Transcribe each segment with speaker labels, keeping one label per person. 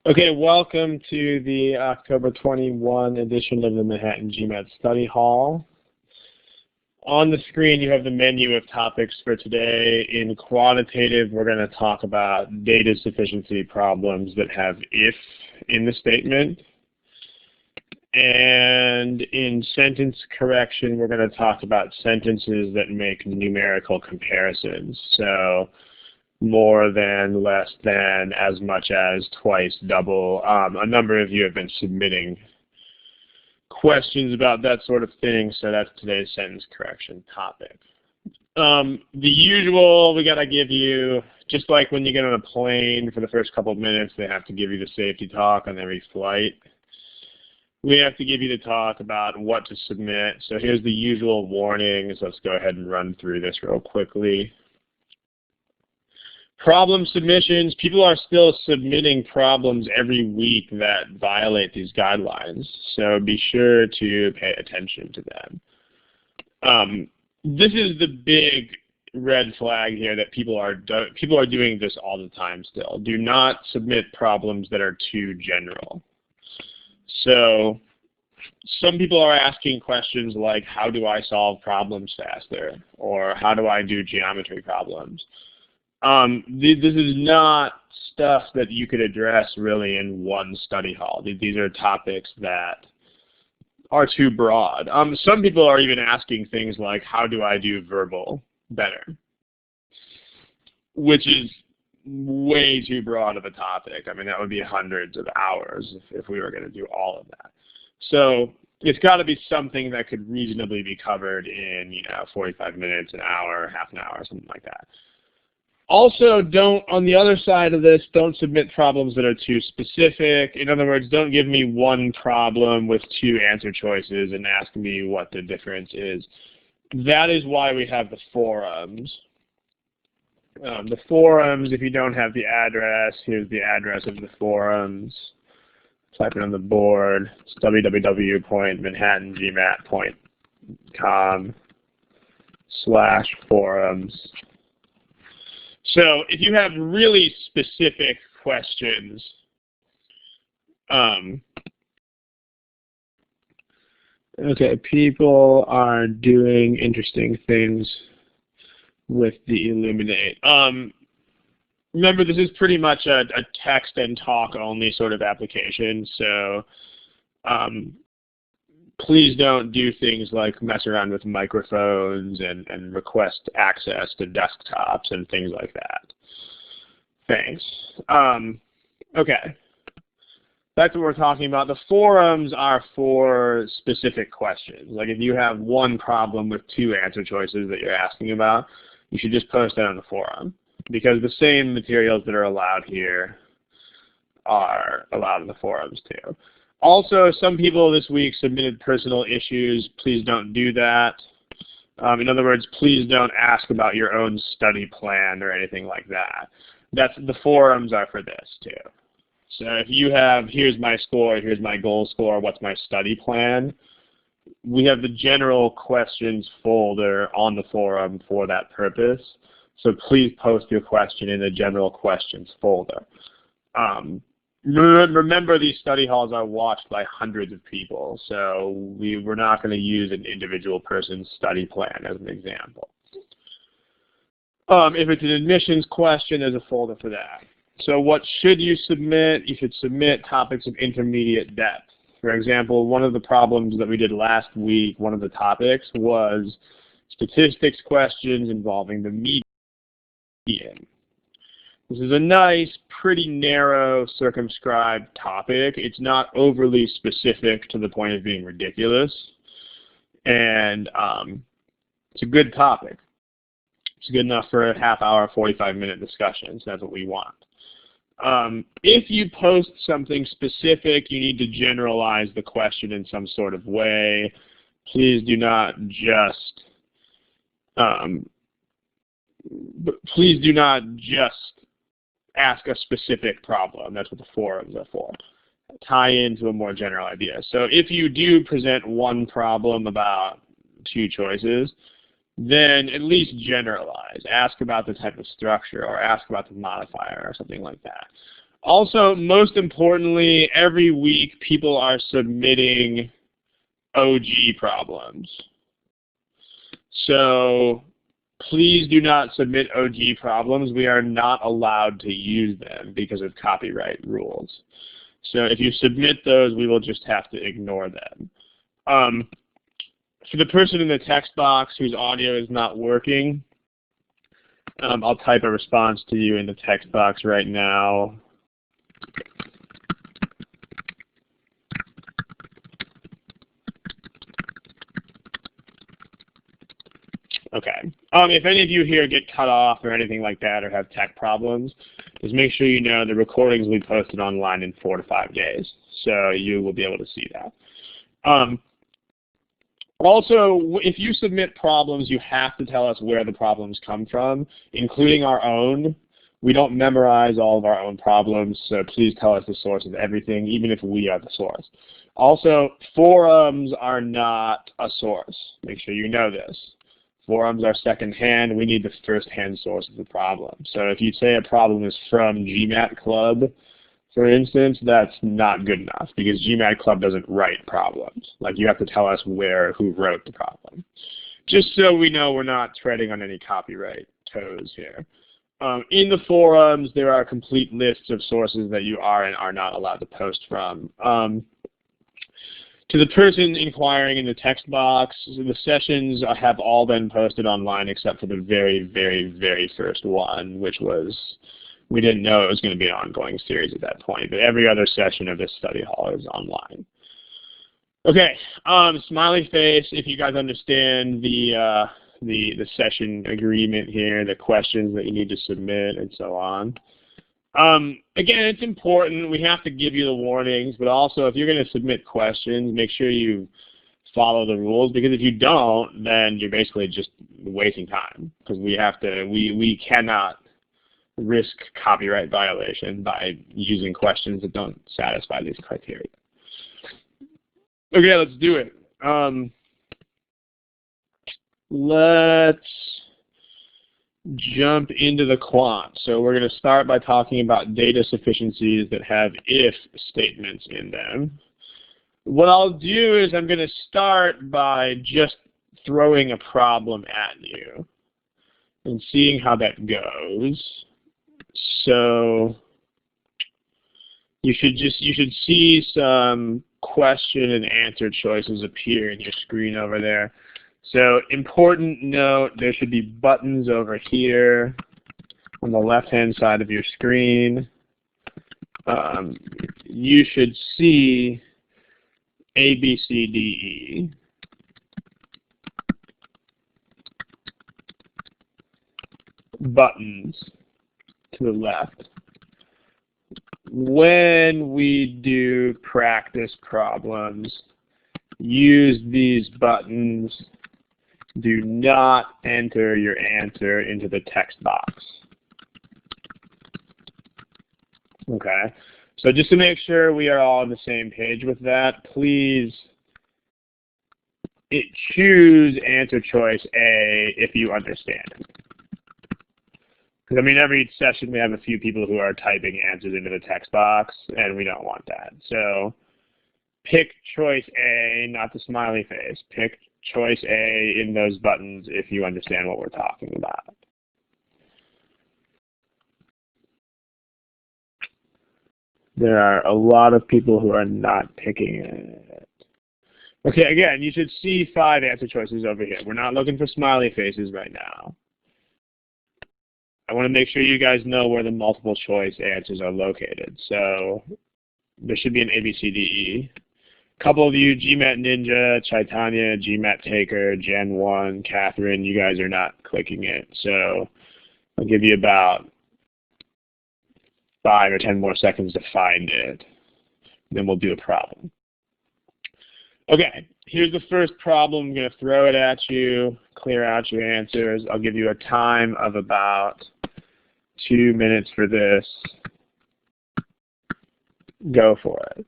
Speaker 1: Okay, welcome to the October 21 edition of the Manhattan GMAT Study Hall. On the screen you have the menu of topics for today. In quantitative, we're going to talk about data sufficiency problems that have if in the statement. And in sentence correction, we're going to talk about sentences that make numerical comparisons. So more than, less than, as much as, twice, double. A number of you have been submitting questions about that sort of thing, so that's today's sentence correction topic. The usual, we got to give you, just like when you get on a plane for the first couple of minutes, they have to give you the safety talk on every flight. We have to give you the talk about what to submit. So here's the usual warnings. Let's go ahead and run through this real quickly. Problem submissions. People are still submitting problems every week that violate these guidelines, so be sure to pay attention to them. This is the big red flag here that people are doing this all the time still. Do not submit problems that are too general. So some people are asking questions like, how do I solve problems faster? Or how do I do geometry problems? This is not stuff that you could address really in one study hall. These are topics that are too broad. Some people are even asking things like, how do I do verbal better? Which is way too broad of a topic. I mean, that would be hundreds of hours if we were going to do all of that. So it's got to be something that could reasonably be covered in, 45 minutes, an hour, half an hour, something like that. Also, on the other side of this, don't submit problems that are too specific. In other words, don't give me one problem with two answer choices and ask me what the difference is. That is why we have the forums. The forums, if you don't have the address, here's the address of the forums. Type it on the board. It's www.manhattangmat.com/forums. So if you have really specific questions, okay, people are doing interesting things with the Illuminate. Remember, this is pretty much a text and talk only sort of application, so please don't do things like mess around with microphones and request access to desktops and things like that. Thanks. Okay. That's what we're talking about. The forums are for specific questions. Like if you have one problem with two answer choices that you're asking about, you should just post it on the forum, because the same materials that are allowed here are allowed in the forums too. Also, some people this week submitted personal issues. Please don't do that. In other words, please don't ask about your own study plan or anything like that. The forums are for this too. So if you have, here's my score, here's my goal score, what's my study plan, we have the general questions folder on the forum for that purpose. So please post your question in the general questions folder. Remember, these study halls are watched by hundreds of people, so we're not going to use an individual person's study plan as an example. If it's an admissions question, there's a folder for that. So what should you submit? You should submit topics of intermediate depth. For example, one of the problems that we did last week, one of the topics was statistics questions involving the median. This is a nice, pretty narrow, circumscribed topic. It's not overly specific to the point of being ridiculous. And it's a good topic. It's good enough for a half-hour, 45-minute discussion, so that's what we want. If you post something specific, you need to generalize the question in some sort of way. Please do not just ask a specific problem. That's what the forums are for. Tie into a more general idea. So if you do present one problem about two choices, then at least generalize. Ask about the type of structure, or ask about the modifier, or something like that. Also, most importantly, every week people are submitting OG problems. So please do not submit OG problems. We are not allowed to use them because of copyright rules. So if you submit those, we will just have to ignore them. For the person in the text box whose audio is not working, I'll type a response to you in the text box right now. Okay. If any of you here get cut off or anything like that or have tech problems, just make sure you know the recordings will be posted online in 4 to 5 days. So you will be able to see that. Also, if you submit problems, you have to tell us where the problems come from, including our own. We don't memorize all of our own problems, so please tell us the source of everything, even if we are the source. Also, forums are not a source. Make sure you know this. Forums are secondhand. We need the first-hand source of the problem. So if you say a problem is from GMAT Club, for instance, that's not good enough because GMAT Club doesn't write problems. Like, you have to tell us who wrote the problem. Just so we know we're not treading on any copyright toes here. In the forums, there are complete lists of sources that you are and are not allowed to post from. To the person inquiring in the text box, the sessions have all been posted online except for the very, very, very first one, which was, we didn't know it was going to be an ongoing series at that point, but every other session of this study hall is online. Okay, smiley face, if you guys understand the session agreement here, the questions that you need to submit, and so on. Again, it's important. We have to give you the warnings, but also if you're going to submit questions, make sure you follow the rules, because if you don't, then you're basically just wasting time, because we cannot risk copyright violation by using questions that don't satisfy these criteria. Okay, let's do it. Let's jump into the quant. So we're going to start by talking about data sufficiencies that have if statements in them. What I'll do is I'm going to start by just throwing a problem at you and seeing how that goes. So you should see some question and answer choices appear in your screen over there. So important note, there should be buttons over here on the left-hand side of your screen. You should see A, B, C, D, E. Buttons to the left. When we do practice problems, use these buttons. Do not enter your answer into the text box. Okay, so just to make sure we are all on the same page with that, please choose answer choice A if you understand it. Because, I mean, every session we have a few people who are typing answers into the text box, and we don't want that. So pick choice A, not the smiley face. Pick choice A in those buttons if you understand what we're talking about. There are a lot of people who are not picking it. Okay, again, you should see 5 answer choices over here. We're not looking for smiley faces right now. I want to make sure you guys know where the multiple choice answers are located. So there should be an A, B, C, D, E. A couple of you, GMAT Ninja, Chaitanya, GMAT Taker, Gen 1, Catherine, you guys are not clicking it. So I'll give you about 5 or 10 more seconds to find it. Then we'll do a problem. Okay, here's the first problem. I'm going to throw it at you, clear out your answers. I'll give you a time of about 2 minutes for this. Go for it.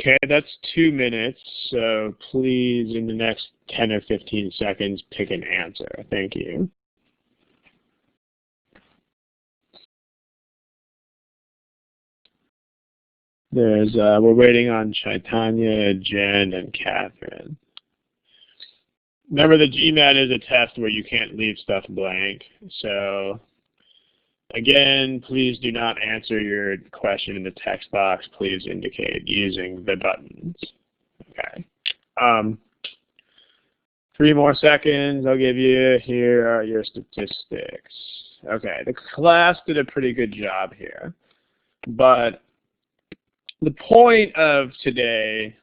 Speaker 1: Okay, that's 2 minutes, so please, in the next 10 or 15 seconds, pick an answer. Thank you. We're waiting on Chaitanya, Jen, and Catherine. Remember, the GMAT is a test where you can't leave stuff blank. So, again, please do not answer your question in the text box. Please indicate using the buttons. Okay. 3 more seconds I'll give you. Here are your statistics. Okay, the class did a pretty good job here. But the point of today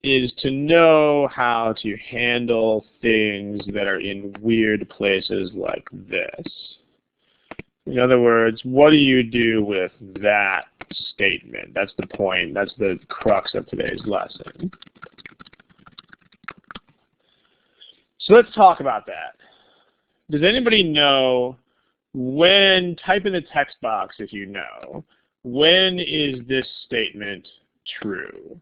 Speaker 1: is to know how to handle things that are in weird places like this. In other words, what do you do with that statement? That's the point. That's the crux of today's lesson. So let's talk about that. Does anybody know when, type in the text box if you know, when is this statement true?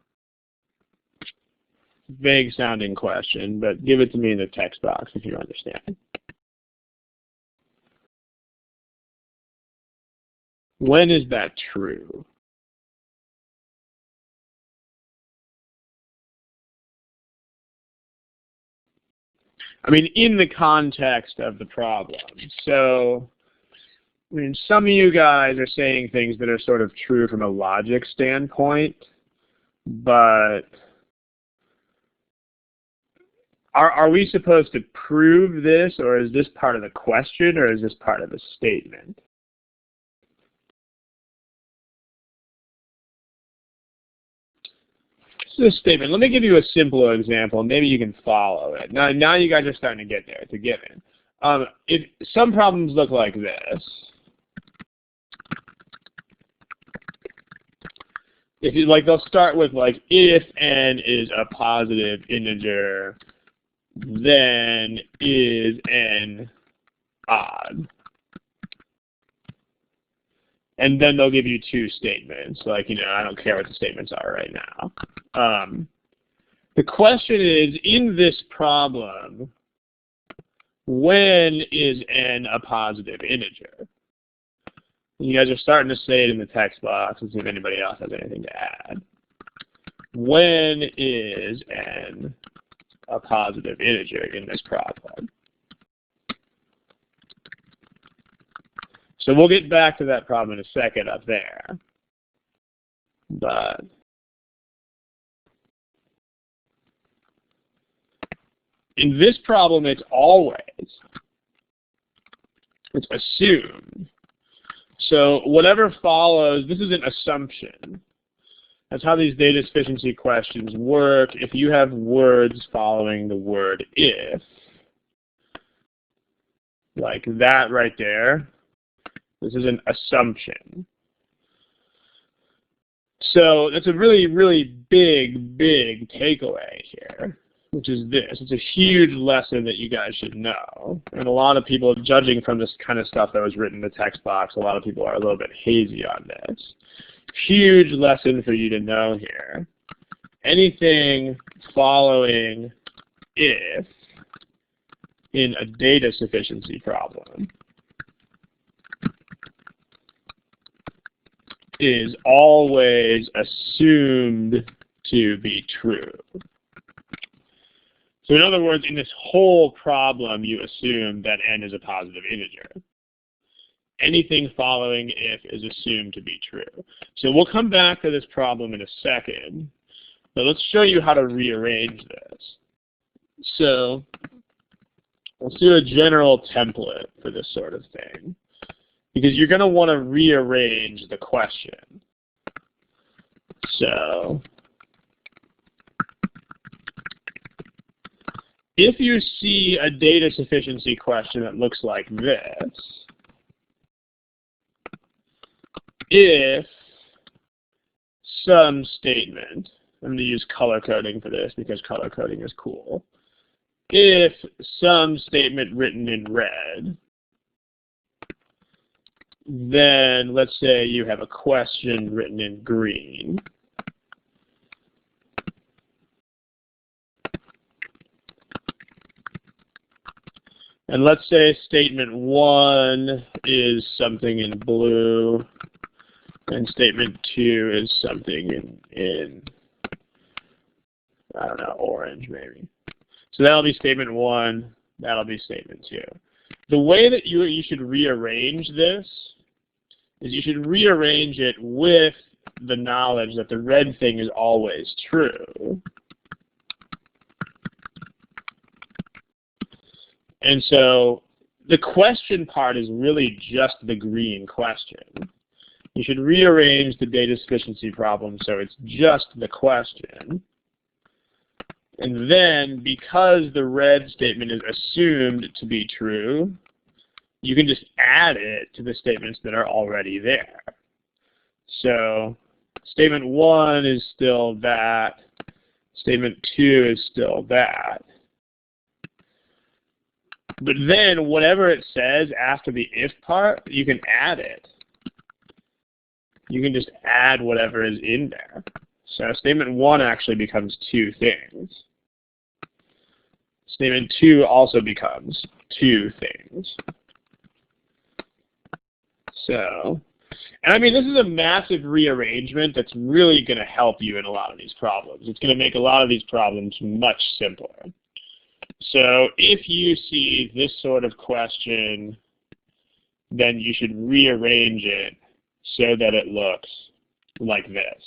Speaker 1: Vague sounding question, but give it to me in the text box if you understand. When is that true? I mean, in the context of the problem. So, I mean, some of you guys are saying things that are sort of true from a logic standpoint, but are we supposed to prove this, or is this part of the question, or is this part of the statement? This statement. Let me give you a simpler example. Maybe you can follow it. Now you guys are starting to get there. It's a given. If some problems look like this. If you like, they'll start with like, if n is a positive integer, then is n odd. And then they'll give you 2 statements. Like, you know, I don't care what the statements are right now. The question is, in this problem, when is n a positive integer? You guys are starting to say it in the text box. Let's see if anybody else has anything to add. When is n a positive integer in this problem? So we'll get back to that problem in a second up there. But in this problem, it's assumed. So whatever follows, this is an assumption. That's how these data sufficiency questions work. If you have words following the word if, like that right there, this is an assumption. So that's a really, really big takeaway here, which is this. It's a huge lesson that you guys should know. And a lot of people, judging from this kind of stuff that was written in the text box, a lot of people are a little bit hazy on this. Huge lesson for you to know here. Anything following if in a data sufficiency problem is always assumed to be true. So in other words, in this whole problem, you assume that n is a positive integer. Anything following if is assumed to be true. So we'll come back to this problem in a second, but let's show you how to rearrange this. So let's do a general template for this sort of thing, because you're going to want to rearrange the question. So if you see a data sufficiency question that looks like this, if some statement, I'm going to use color coding for this because color coding is cool. If some statement written in red, then let's say you have a question written in green. And let's say statement 1 is something in blue, and statement 2 is something in I don't know, orange maybe. So that'll be statement 1, that'll be statement 2. The way that you should rearrange this is you should rearrange it with the knowledge that the red thing is always true. And so the question part is really just the green question. You should rearrange the data sufficiency problem so it's just the question. And then, because the red statement is assumed to be true, you can just add it to the statements that are already there. So statement 1 is still that. Statement 2 is still that. But then, whatever it says after the if part, you can add it. You can just add whatever is in there. So statement 1 actually becomes 2 things. Statement 2 also becomes 2 things. So, and I mean, this is a massive rearrangement that's really going to help you in a lot of these problems. It's going to make a lot of these problems much simpler. So if you see this sort of question, then you should rearrange it so that it looks like this.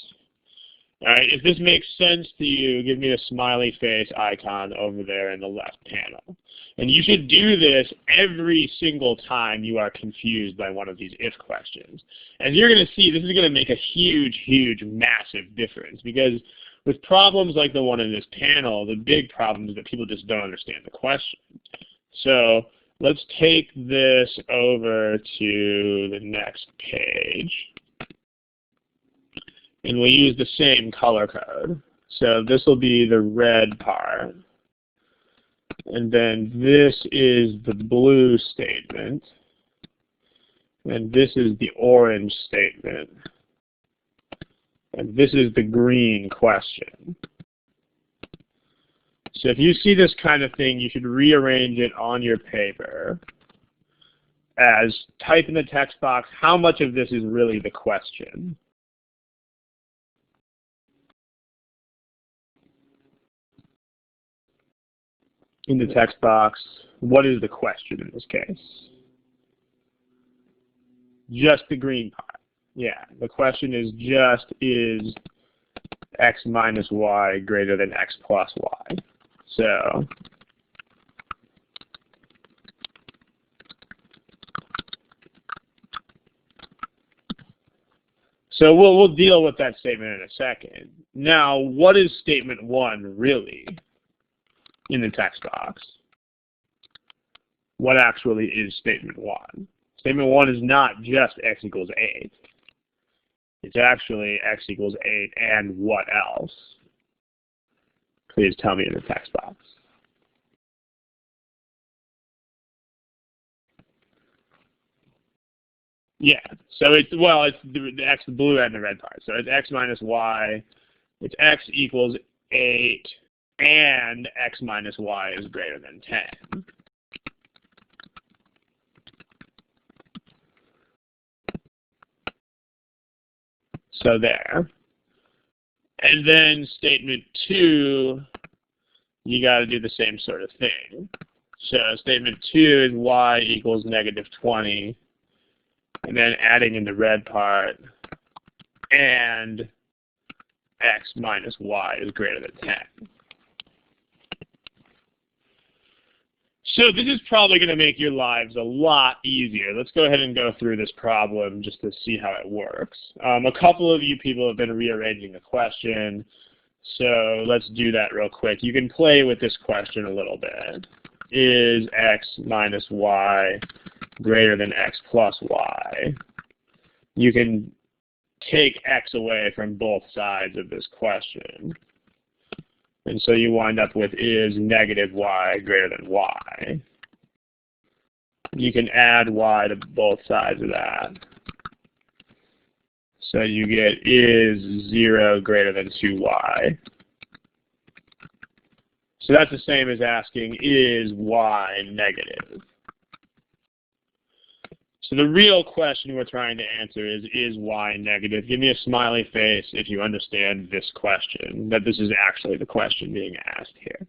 Speaker 1: All right, if this makes sense to you, give me the smiley face icon over there in the left panel. And you should do this every single time you are confused by one of these if questions. As you're going to see, this is going to make a huge, huge, massive difference, because with problems like the one in this panel, the big problem is that people just don't understand the question. So let's take this over to the next page. And we'll use the same color code. So this will be the red part. And then this is the blue statement. And this is the orange statement. And this is the green question. So if you see this kind of thing, you should rearrange it on your paper as type in the text box, how much of this is really the question? In the text box, what is the question in this case? Just the green part. Yeah, the question is just, is x minus y greater than x plus y? So we'll deal with that statement in a second. Now, what is statement 1 really in the text box? What actually is statement 1? Statement 1 is not just x equals 8. It's actually x equals 8 and what else? Please tell me in the text box. Yeah, so it's the x, the blue and the red part. So it's x minus y, it's x equals 8, and x minus y is greater than 10. So there. And then statement 2, you got to do the same sort of thing. So statement 2 is y equals negative 20, and then adding in the red part, and x minus y is greater than 10. So this is probably going to make your lives a lot easier. Let's go ahead and go through this problem just to see how it works. A couple of you people have been rearranging the question, so let's do that real quick. You can play with this question a little bit. Is x minus y greater than x plus y? You can take x away from both sides of this question. And so you wind up with is negative y greater than y. You can add y to both sides of that. So you get is 0 greater than 2y. So that's the same as asking is y negative. So the real question we're trying to answer is y negative? Give me a smiley face if you understand this question, that this is actually the question being asked here.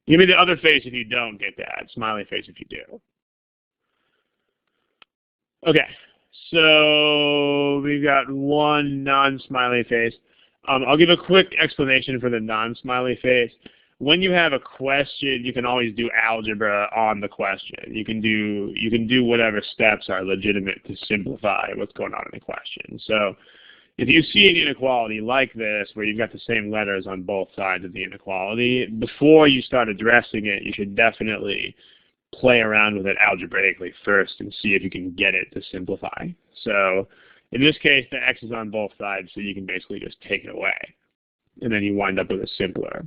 Speaker 1: Give me the other face if you don't get that. Smiley face if you do. Okay, so we've got one non-smiley face. I'll give a quick explanation for the non-smiley face. When you have a question, you can always do algebra on the question. You can do whatever steps are legitimate to simplify what's going on in the question. So if you see an inequality like this, where you've got the same letters on both sides of the inequality, before you start addressing it, you should definitely play around with it algebraically first and see if you can get it to simplify. So in this case, the x is on both sides, so you can basically just take it away. And then you wind up with a simpler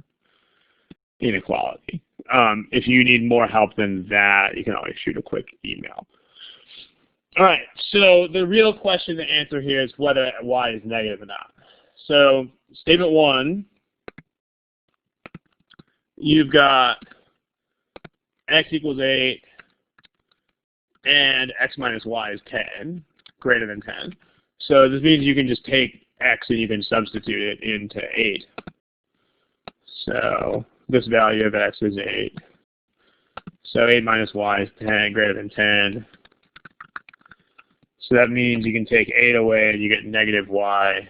Speaker 1: inequality. If you need more help than that, you can always shoot a quick email. All right, so the real question to answer here is whether y is negative or not. So statement 1, you've got x equals 8 and x minus y is 10, greater than 10. So this means you can just take x and you can substitute it into 8. So this value of x is 8. So 8 minus y is 10, greater than 10. So that means you can take 8 away and you get negative y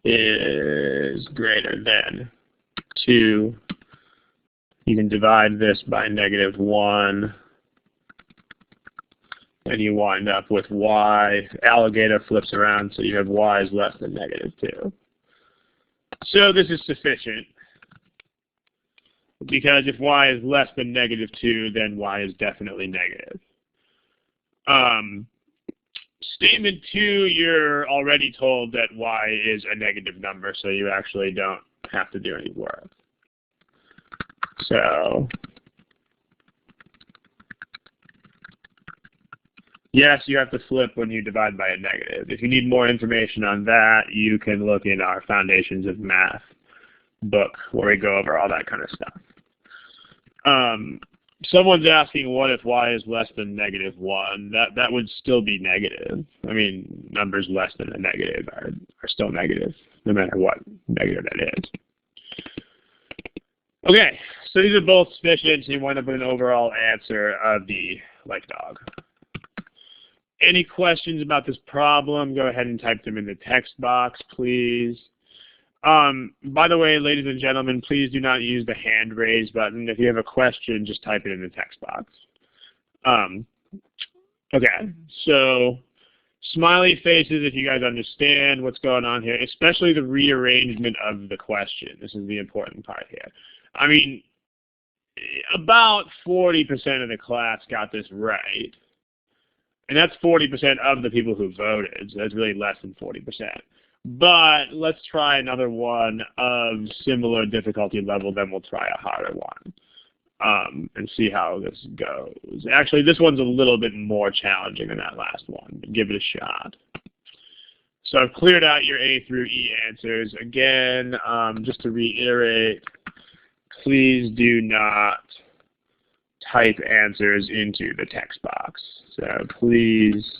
Speaker 1: is greater than 2. You can divide this by negative 1. And you wind up with y. Alligator flips around, so you have y is less than negative 2. So this is sufficient, because if y is less than negative 2, then y is definitely negative. Statement 2, you're already told that y is a negative number, so you actually don't have to do any work. So yes, you have to flip when you divide by a negative. If you need more information on that, you can look in our Foundations of Math book, where we go over all that kind of stuff. Someone's asking, what if y is less than negative 1? That would still be negative. I mean, numbers less than a negative are still negative, no matter what negative that is. Okay, so these are both sufficient, so you wind up with an overall answer of D, like dog. Any questions about this problem? Go ahead and type them in the text box, please. By the way, ladies and gentlemen, please do not use the hand raise button. If you have a question, just type it in the text box. Okay, so smiley faces if you guys understand what's going on here, especially the rearrangement of the question. This is the important part here. I mean, about 40% of the class got this right. And that's 40% of the people who voted, so that's really less than 40%. But let's try another one of similar difficulty level, then we'll try a harder one and see how this goes. Actually, this one's a little bit more challenging than that last one, but give it a shot. So I've cleared out your A through E answers. Again, just to reiterate, please do not type answers into the text box. So please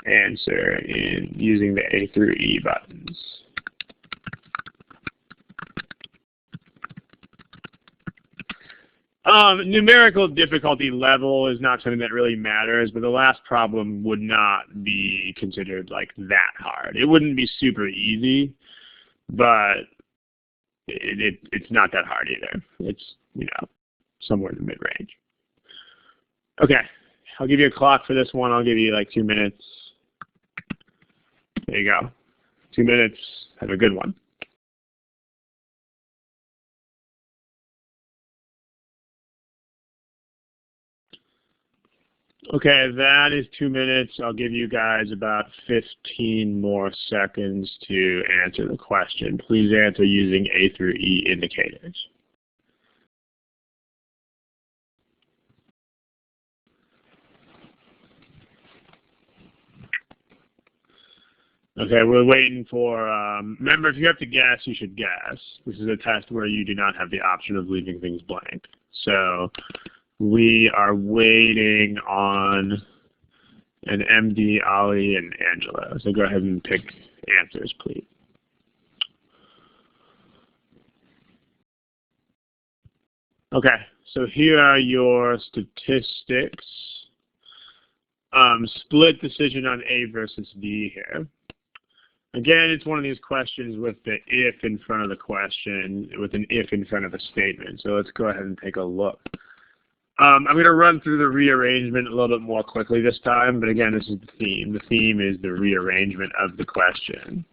Speaker 1: answer in using the A through E buttons. Numerical difficulty level is not something that really matters, but the last problem would not be considered like that hard. It wouldn't be super easy, but it's not that hard either. It's, you know, somewhere in the mid-range. Okay, I'll give you a clock for this one. I'll give you like 2 minutes. There you go. 2 minutes. Have a good one. Okay, that is 2 minutes. I'll give you guys about 15 more seconds to answer the question. Please answer using A through E indicators. Okay, we're waiting for, remember, if you have to guess, you should guess. This is a test where you do not have the option of leaving things blank. So we are waiting on an MD, Ali, and Angela. So go ahead and pick answers, please. Okay, so here are your statistics. Split decision on A versus B here. Again, it's one of these questions with the if in front of the question, with an if in front of a statement. So let's go ahead and take a look. I'm going to run through the rearrangement a little bit more quickly this time, but again, this is the theme. The theme is the rearrangement of the question.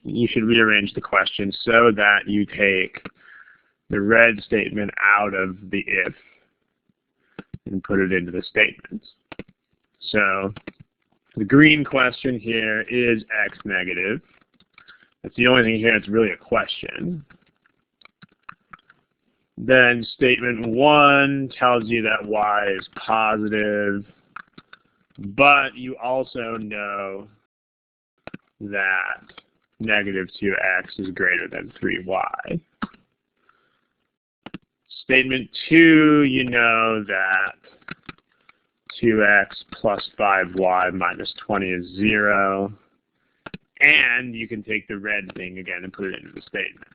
Speaker 1: You should rearrange the question so that you take the red statement out of the if and put it into the statements. So the green question here is x negative. That's the only thing here that's really a question. Then statement 1 tells you that y is positive, but you also know that negative 2x is greater than 3y. Statement 2, you know that 2x plus 5y minus 20 is 0. And you can take the red thing again and put it into the statement.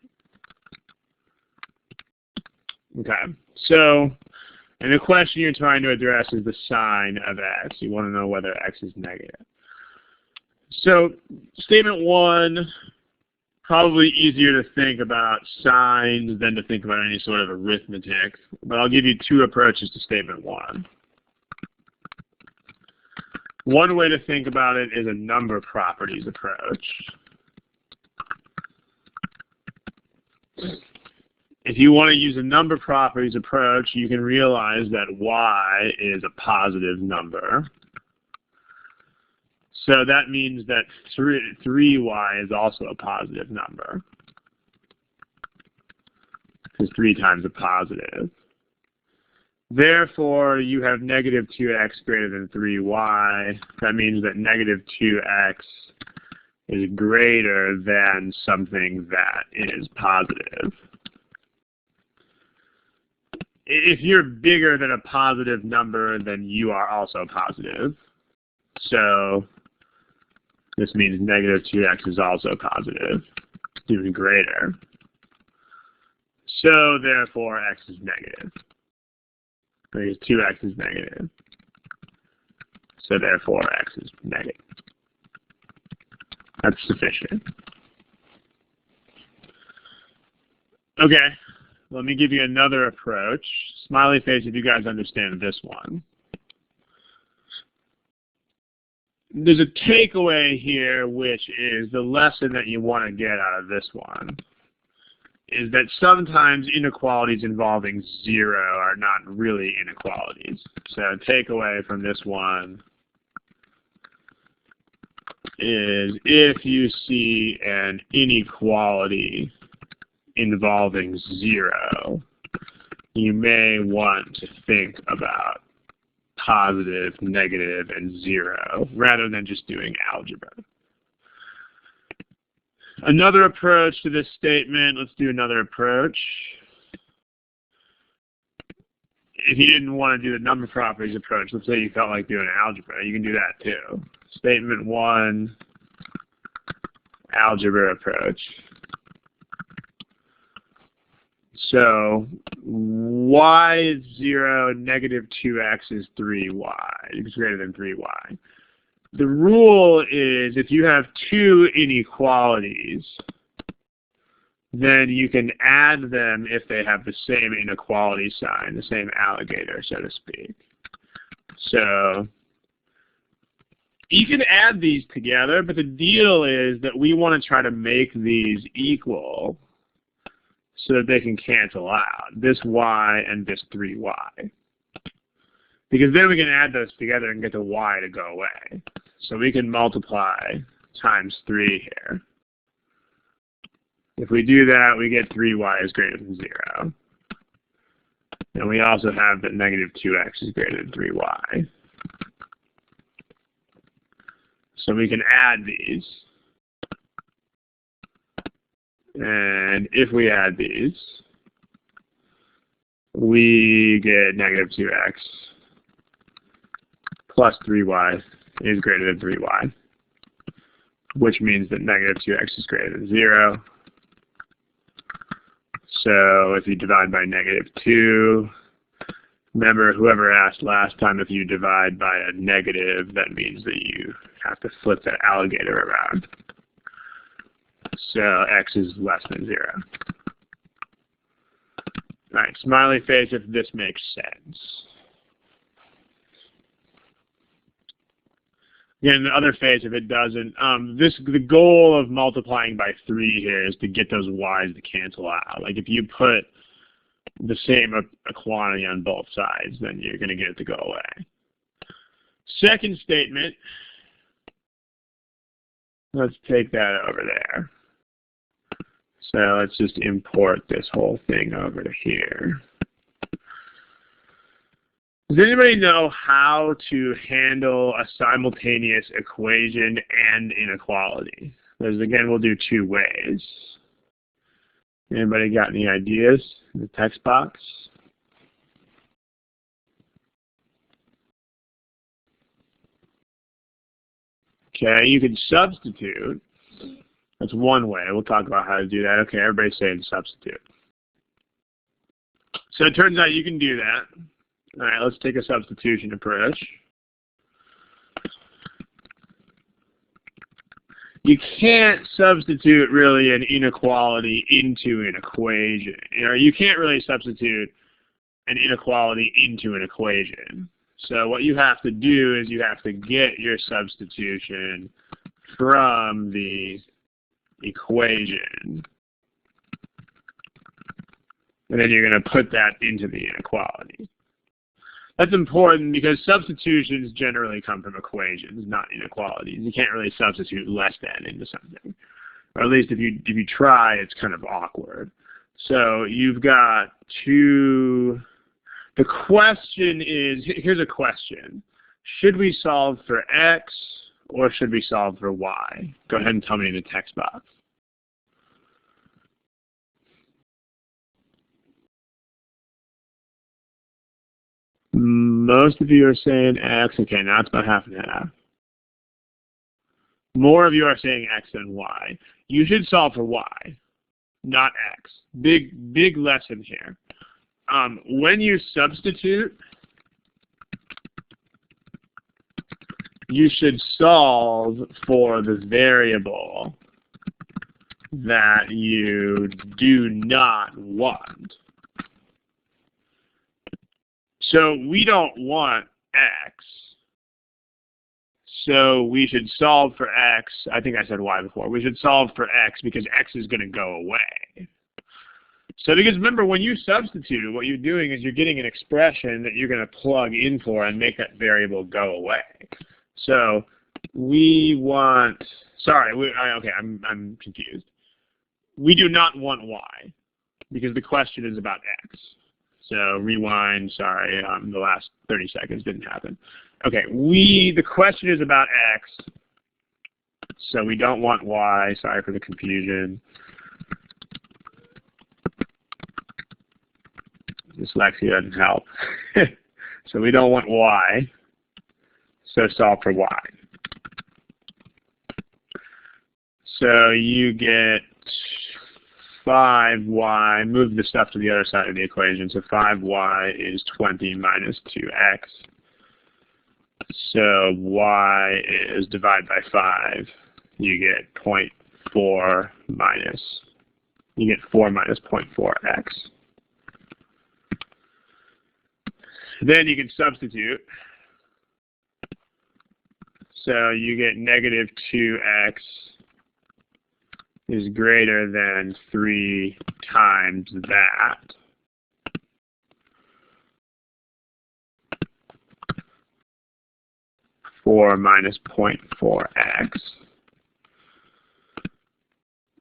Speaker 1: Okay, so, and the question you're trying to address is the sign of x. You want to know whether x is negative. So, statement 1, probably easier to think about signs than to think about any sort of arithmetic. But I'll give you 2 approaches to statement 1. One way to think about it is a number properties approach. If you want to use a number properties approach, you can realize that y is a positive number. So that means that 3y is also a positive number, because 3 times a positive. Therefore, you have negative 2x greater than 3y. That means that negative 2x is greater than something that is positive. If you're bigger than a positive number, then you are also positive. So this means negative 2x is also positive, even greater. So therefore, x is negative. Because 2x is negative. So therefore, x is negative. That's sufficient. Okay, let me give you another approach. Smiley face if you guys understand this one. There's a takeaway here, which is the lesson that you want to get out of this one, is that sometimes inequalities involving 0 are not really inequalities. So takeaway from this one is if you see an inequality involving 0, you may want to think about positive, negative, and 0, rather than just doing algebra. Another approach to this statement, let's do another approach. If you didn't want to do the number properties approach, let's say you felt like doing algebra, you can do that too. Statement 1, algebra approach. So y is 0, negative 2x is 3y. It's greater than 3y. The rule is if you have 2 inequalities, then you can add them if they have the same inequality sign, the same alligator, so to speak. So you can add these together, but the deal is that we want to try to make these equal so that they can cancel out, this y and this 3y. Because then we can add those together and get the y to go away. So we can multiply times 3 here. If we do that, we get 3y is greater than 0. And we also have that negative 2x is greater than 3y. So we can add these. And if we add these, we get negative 2x plus 3y is greater than 3y, which means that negative 2x is greater than 0. So if you divide by negative 2, remember whoever asked last time, if you divide by a negative, that means that you have to flip that alligator around. So x is less than 0. All right, smiley face if this makes sense. Again, the other face if it doesn't. The goal of multiplying by 3 here is to get those y's to cancel out. Like if you put the same a quantity on both sides, then you're going to get it to go away. Second statement, let's take that over there. So let's just import this whole thing over to here. Does anybody know how to handle a simultaneous equation and inequality? Because again, we'll do 2 ways. Anybody got any ideas in the text box? Okay, you can substitute. That's one way. We'll talk about how to do that. Okay, everybody's saying substitute. So it turns out you can do that. All right, let's take a substitution approach. You can't substitute really an inequality into an equation. You can't really substitute an inequality into an equation. So what you have to do is you have to get your substitution from the equation. And then you're going to put that into the inequality. That's important because substitutions generally come from equations, not inequalities. You can't really substitute less than into something. Or at least if you try, it's kind of awkward. So you've got two. The question is, here's a question. Should we solve for x or should we solve for y? Go ahead and tell me in the text box. Most of you are saying x. Okay, now it's about half and half. More of you are saying x than y. You should solve for y, not x. Big lesson here. When you substitute, you should solve for the variable that you do not want. So we don't want x. So we should solve for x. I think I said y before. We should solve for x because x is going to go away. So because remember, when you substitute, what you're doing is you're getting an expression that you're going to plug in for and make that variable go away. So we want, okay, I'm confused. We do not want y because the question is about x. So rewind, sorry, the last 30 seconds didn't happen. Okay, the question is about x, so we don't want y, sorry for the confusion. Dyslexia doesn't help. So we don't want y, so solve for y. So you get 5y, move the stuff to the other side of the equation. So 5y is 20 minus 2x. So y is divided by 5. You get 0.4 minus, you get 4 minus 0.4x. Then you can substitute. So you get negative 2x is greater than 3 times that. Four minus 0.4x.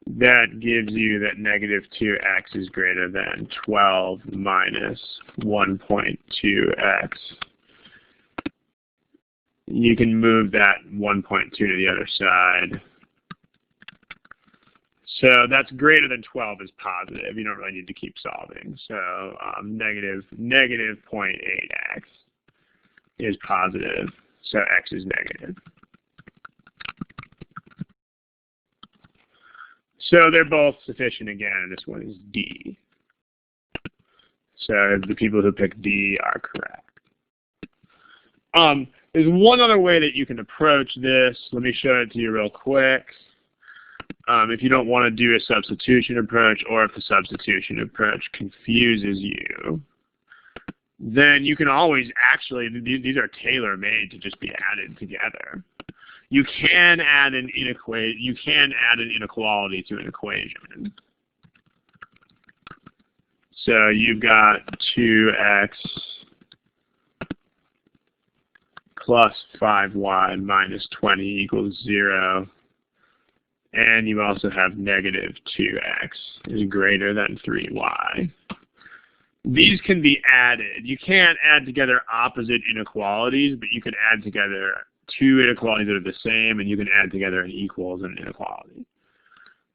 Speaker 1: That gives you that negative 2x is greater than 12 minus 1.2x. You can move that 1.2 to the other side. So that's greater than 12 is positive. You don't really need to keep solving. So negative 0.8x is positive. So x is negative. So they're both sufficient again. This one is D. So the people who pick D are correct. There's one other way that you can approach this. Let me show it to you real quick. If you don't want to do a substitution approach, or if the substitution approach confuses you, then you can always actually, these are tailor-made to just be added together. You can add an inequality to an equation. So you've got 2x plus 5y minus 20 equals 0. And you also have negative 2x is greater than 3y. These can be added. You can't add together opposite inequalities, but you can add together two inequalities that are the same, and you can add together an equals and an inequality.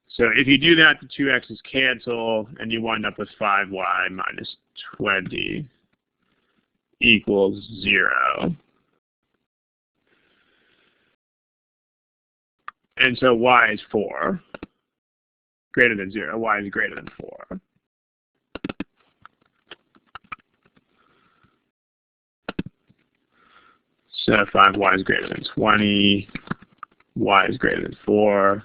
Speaker 1: So if you do that, the 2x's cancel, and you wind up with 5y minus 20 equals 0. And so y is 4, greater than 0. Y is greater than 4. So 5y is greater than 20. Y is greater than 4.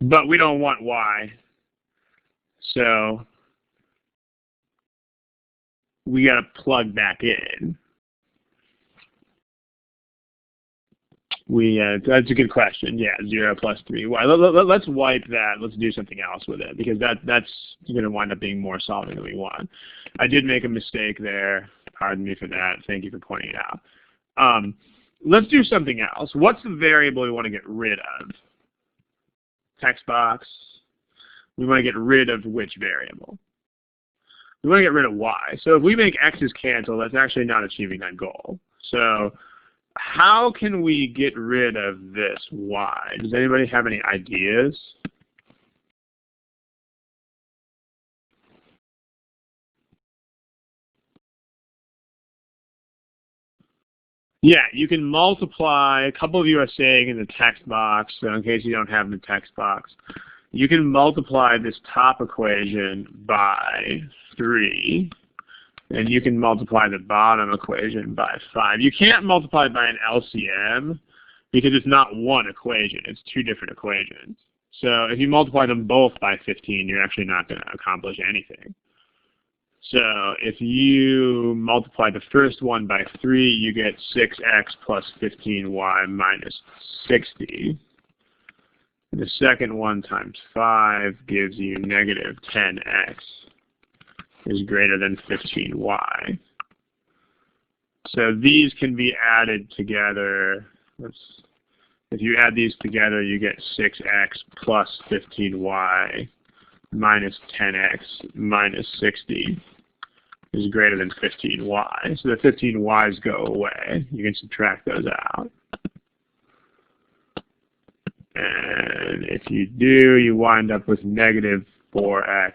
Speaker 1: But we don't want y. So we got to plug back in. That's a good question. Yeah, 0 plus 3y. Let's wipe that. Let's do something else with it, because that's going to wind up being more solving than we want. I did make a mistake there. Pardon me for that. Thank you for pointing it out. Let's do something else. What's the variable we want to get rid of? Text box. We want to get rid of which variable? We want to get rid of y. So if we make x's cancel, that's actually not achieving that goal. So how can we get rid of this y? Does anybody have any ideas? Yeah, you can multiply. A couple of you are saying in the text box, so in case you don't have the text box, you can multiply this top equation by 3. And you can multiply the bottom equation by 5. You can't multiply by an LCM because it's not one equation. It's two different equations. So if you multiply them both by 15, you're actually not going to accomplish anything. So if you multiply the first one by 3, you get 6x plus 15y minus 60. The second one times 5 gives you negative 10x. Is greater than 15y. So these can be added together. If you add these together, you get 6x plus 15y minus 10x minus 60 is greater than 15y. So the 15y's go away. You can subtract those out. And if you do, you wind up with negative 4x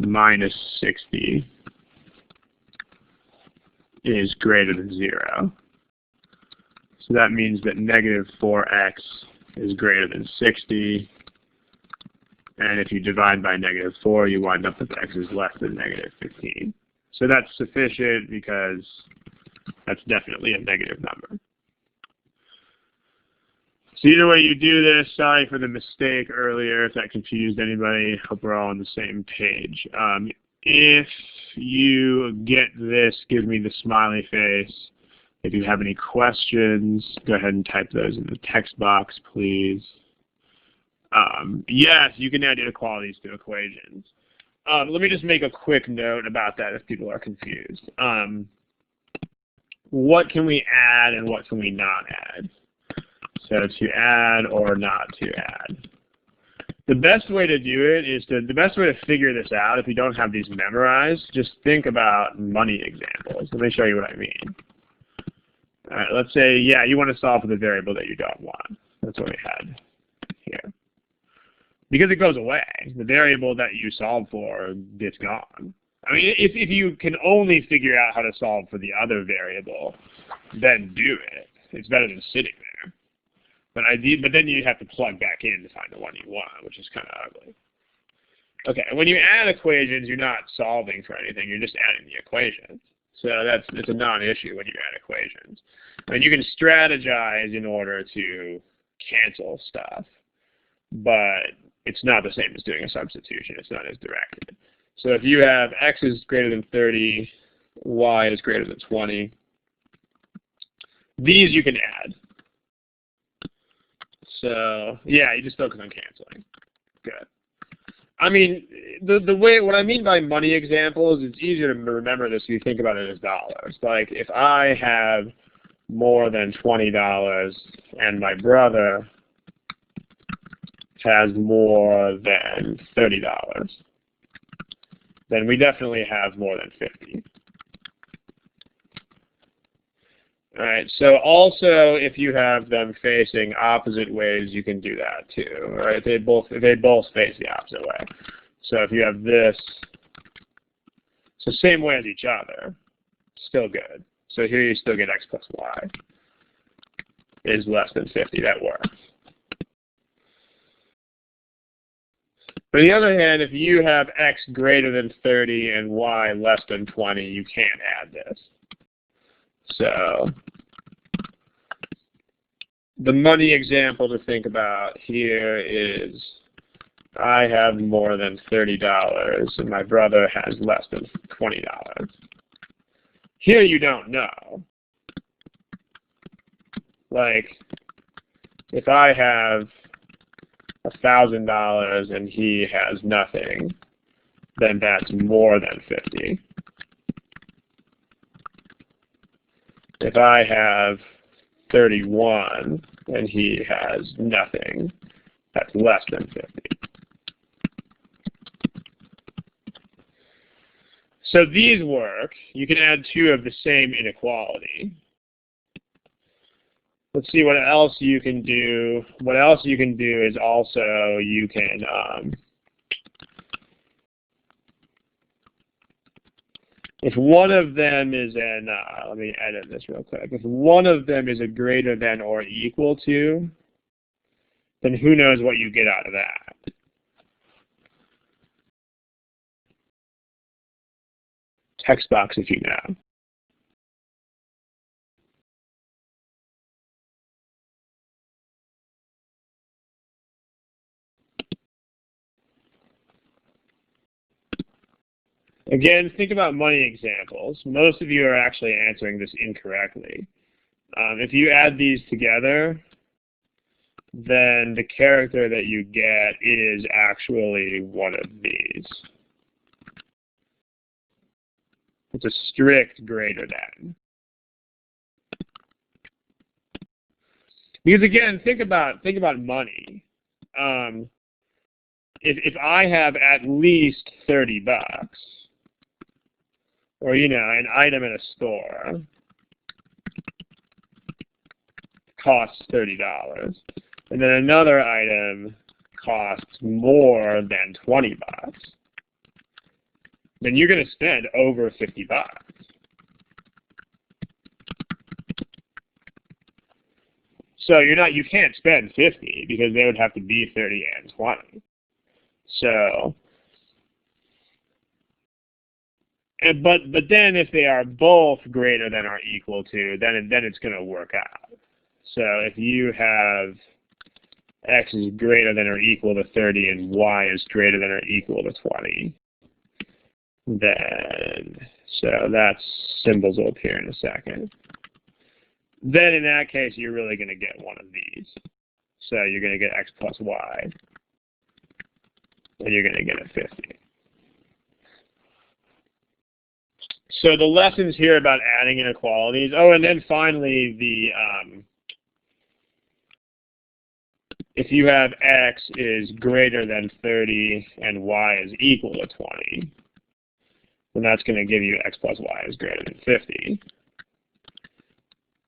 Speaker 1: minus 60 is greater than 0. So that means that negative 4x is greater than 60. And if you divide by negative 4, you wind up with x is less than negative 15. So that's sufficient because that's definitely a negative number. So either way you do this, sorry for the mistake earlier if that confused anybody. Hope we're all on the same page. If you get this, give me the smiley face. If you have any questions, go ahead and type those in the text box, please. Yes, you can add inequalities to equations. Let me just make a quick note about that if people are confused. What can we add and what can we not add? So to add or not to add. The best way to do it is the best way to figure this out, if you don't have these memorized, just think about money examples. Let me show you what I mean. All right, let's say, yeah, you want to solve for the variable that you don't want. That's what we had here. because it goes away. The variable that you solve for gets gone. I mean, if you can only figure out how to solve for the other variable, then do it. It's better than sitting there. But then you have to plug back in to find the one you want, which is kind of ugly. Okay, when you add equations, you're not solving for anything. You're just adding the equations. So it's a non-issue when you add equations. I mean, you can strategize in order to cancel stuff, but it's not the same as doing a substitution. It's not as directed. So if you have x is greater than 30, y is greater than 20, these you can add. So yeah, you just focus on canceling. Good. I mean, what I mean by money examples, it's easier to remember this if you think about it as dollars. Like if I have more than $20 and my brother has more than $30, then we definitely have more than 50. All right, so also if you have them facing opposite ways, you can do that too, right? They both face the opposite way. So if you have this, so same way as each other, still good. So here you still get x plus y is less than 50, that works. But on the other hand, if you have x greater than 30 and y less than 20, you can't add this. So the money example to think about here is I have more than $30 and my brother has less than $20. Here you don't know. Like if I have $1,000 and he has nothing, then that's more than 50. If I have 31 and he has nothing, that's less than 50. So these work. You can add two of the same inequality. Let's see what else you can do. What else you can do is also you can if one of them is an, let me edit this real quick. If one of them is a greater than or equal to, then who knows what you get out of that. Text box if you know. Again, think about money examples. Most of you are actually answering this incorrectly. If you add these together, then the character that you get is actually one of these. It's a strict greater than. Because again, think about money. If I have at least $30, or an item in a store costs $30, and then another item costs more than $20, then you're going to spend over $50. So you can't spend 50 because they would have to be 30 and 20. So, but then if they are both greater than or equal to, then it's going to work out. So if you have x is greater than or equal to 30 and y is greater than or equal to 20, then, so that symbols will appear in a second. Then in that case, you're really going to get one of these. So you're going to get x plus y, and you're going to get a 50. So the lessons here about adding inequalities. Oh, and then finally, if you have x is greater than 30 and y is equal to 20, then that's going to give you x plus y is greater than 50.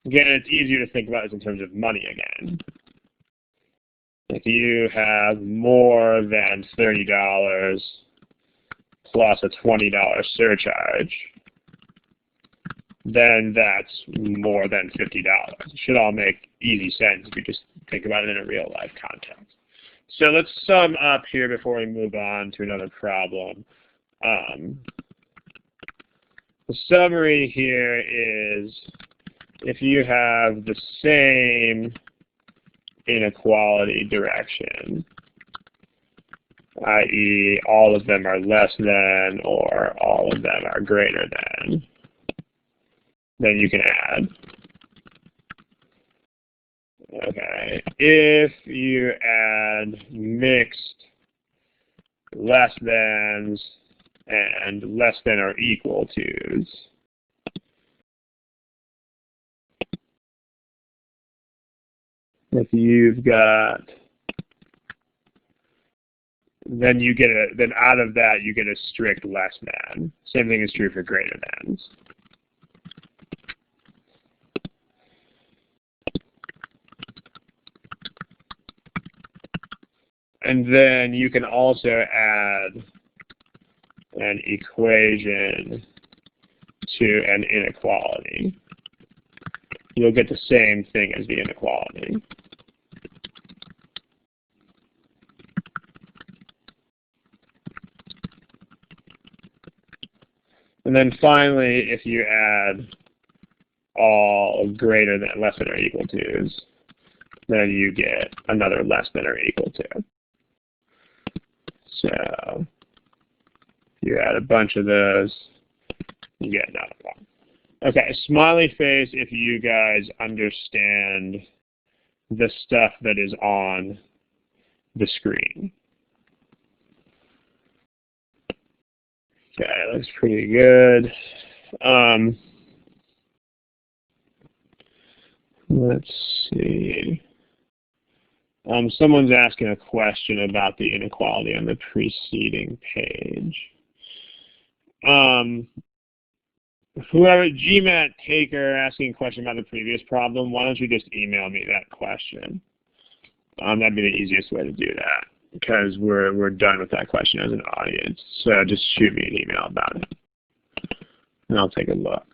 Speaker 1: Again, it's easier to think about this in terms of money again. If you have more than $30 plus a $20 surcharge, then that's more than $50. It should all make easy sense if you just think about it in a real life context. So let's sum up here before we move on to another problem. The summary here is if you have the same inequality direction, i.e. all of them are less than or all of them are greater than, then you can add. Okay, if you add mixed less thans and less than or equal to's, if you've got, then you get then out of that you get a strict less than. Same thing is true for greater thans. And then you can also add an equation to an inequality. You'll get the same thing as the inequality. And then finally, if you add all greater than, less than, or equal to's, then you get another less than or equal to. So if you add a bunch of those, you get another one. Okay, smiley face if you guys understand the stuff that is on the screen. Okay, looks pretty good. Let's see. Someone's asking a question about the inequality on the preceding page. Whoever, GMAT taker asking a question about the previous problem, why don't you just email me that question? That'd be the easiest way to do that, because we're done with that question as an audience. So just shoot me an email about it, and I'll take a look.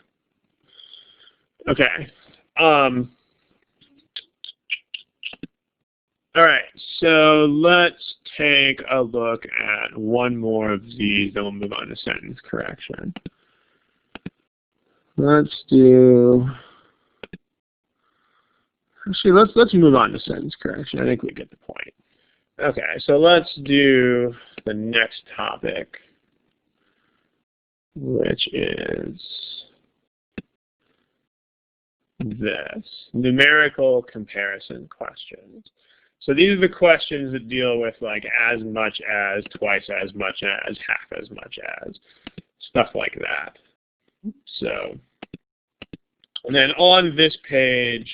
Speaker 1: Okay. All right, so let's take a look at one more of these, then we'll move on to sentence correction. Let's do, actually, let's move on to sentence correction. I think we get the point. Okay, so let's do the next topic, which is this, numerical comparison questions. So these are the questions that deal with like as much as, twice as much as, half as much as, stuff like that. So, and then on this page,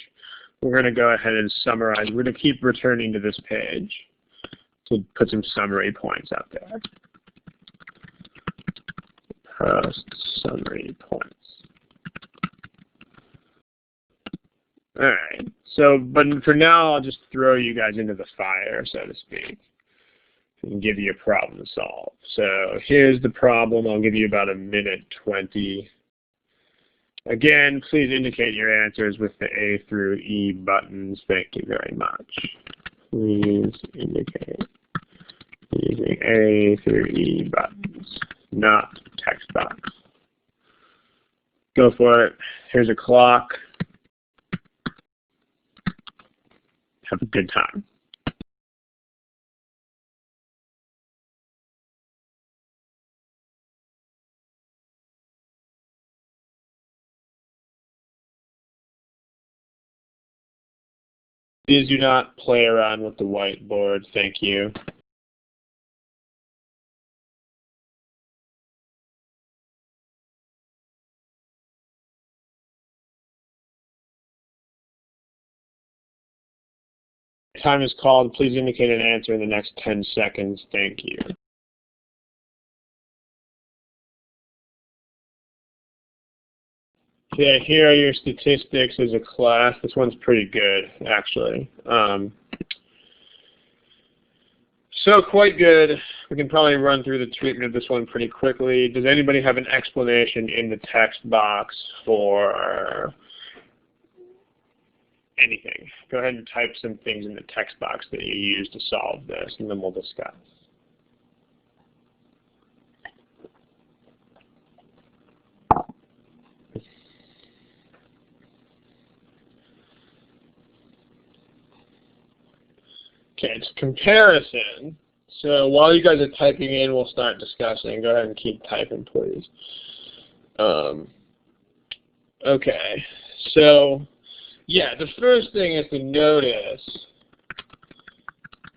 Speaker 1: we're going to go ahead and summarize. We're going to keep returning to this page to put some summary points out there. Post summary points. All right. So, but for now, I'll just throw you guys into the fire, so to speak, and give you a problem to solve. So here's the problem. I'll give you about a minute 20. Again, please indicate your answers with the A through E buttons. Thank you very much. Please indicate using A through E buttons, not text box. Go for it. Here's a clock. Have a good time. Please do not play around with the whiteboard. Thank you. Time is called. Please indicate an answer in the next 10 seconds. Thank you. Okay, here are your statistics as a class. This one's pretty good, actually. So quite good. We can probably run through the treatment of this one pretty quickly. Does anybody have an explanation in the text box for anything? Go ahead and type some things in the text box that you use to solve this, and then we'll discuss. Okay, it's comparison. So while you guys are typing in, we'll start discussing. Go ahead and keep typing, please. Okay, so yeah, the first thing is to notice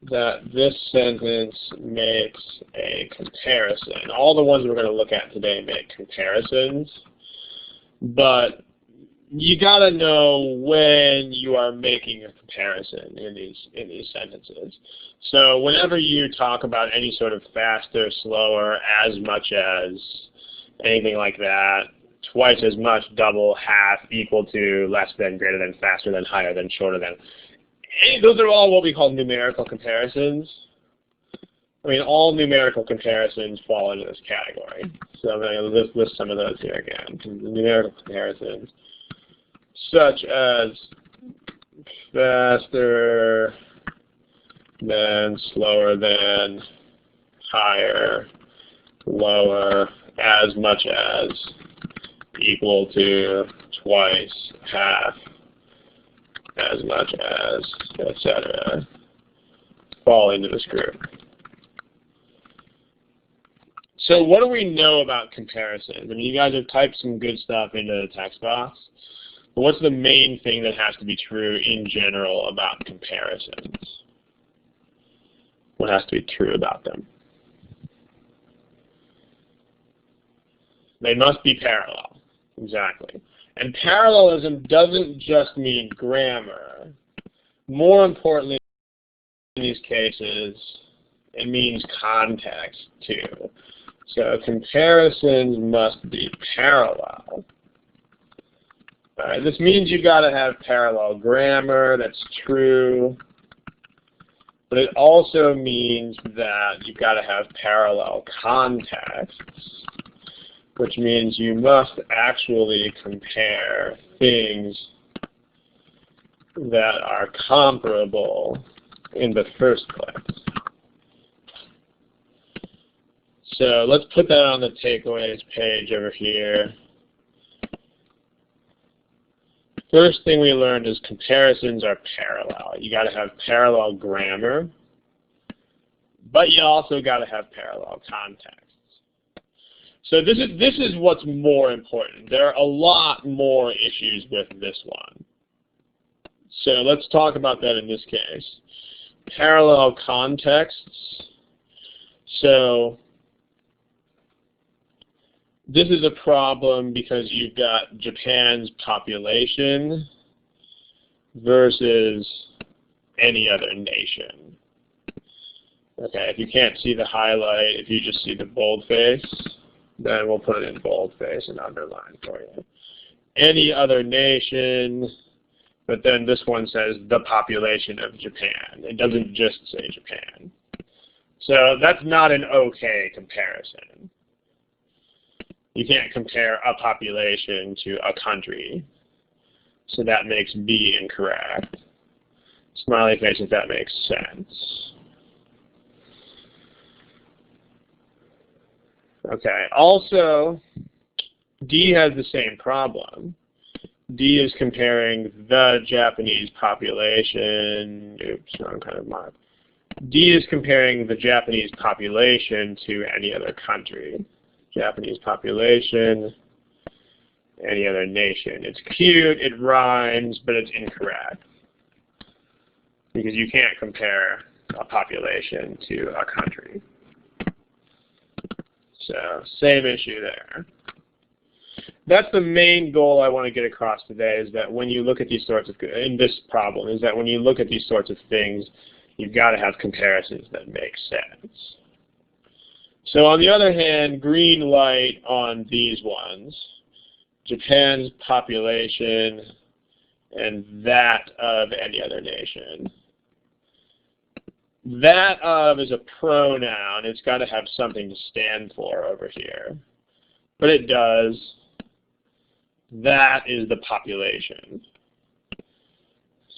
Speaker 1: that this sentence makes a comparison. All the ones we're going to look at today make comparisons, but you got to know when you are making a comparison in these sentences. So whenever you talk about any sort of faster, slower, as much as, anything like that, twice as much, double, half, equal to, less than, greater than, faster than, higher than, shorter than, those are all what we call numerical comparisons. I mean, all numerical comparisons fall into this category. So I'm going to list some of those here again. Numerical comparisons, such as faster than, slower than, higher, lower, as much as, equal to, twice, half, as much as, etc., fall into this group. So what do we know about comparisons? I mean, you guys have typed some good stuff into the text box. But what's the main thing that has to be true in general about comparisons? What has to be true about them? They must be parallel. Exactly. And parallelism doesn't just mean grammar. More importantly, in these cases, it means context too. So comparisons must be parallel. All right, this means you've got to have parallel grammar, that's true. But it also means that you've got to have parallel contexts, which means you must actually compare things that are comparable in the first place. So let's put that on the takeaways page over here. First thing we learned is comparisons are parallel. You got to have parallel grammar, but you also got to have parallel context. So this is what's more important. There are a lot more issues with this one. So let's talk about that in this case. Parallel contexts. So this is a problem because you've got Japan's population versus any other nation. Okay, if you can't see the highlight, if you just see the boldface, then we'll put it in boldface and underline for you. Any other nation, but then this one says the population of Japan. It doesn't just say Japan. So that's not an okay comparison. You can't compare a population to a country. So that makes B incorrect. Smiley face if that makes sense. Okay, also, D has the same problem. D is comparing the Japanese population, oops, wrong kind of mark. D is comparing the Japanese population to any other country. Japanese population, any other nation. It's cute, it rhymes, but it's incorrect. Because you can't compare a population to a country. So, same issue there. That's the main goal I want to get across today, is that when you look at these sorts of, in this problem, is that when you look at these sorts of things, you've got to have comparisons that make sense. So on the other hand, green light on these ones, Japan's population and that of any other nation. That of is a pronoun. It's got to have something to stand for over here. But it does. That is the population.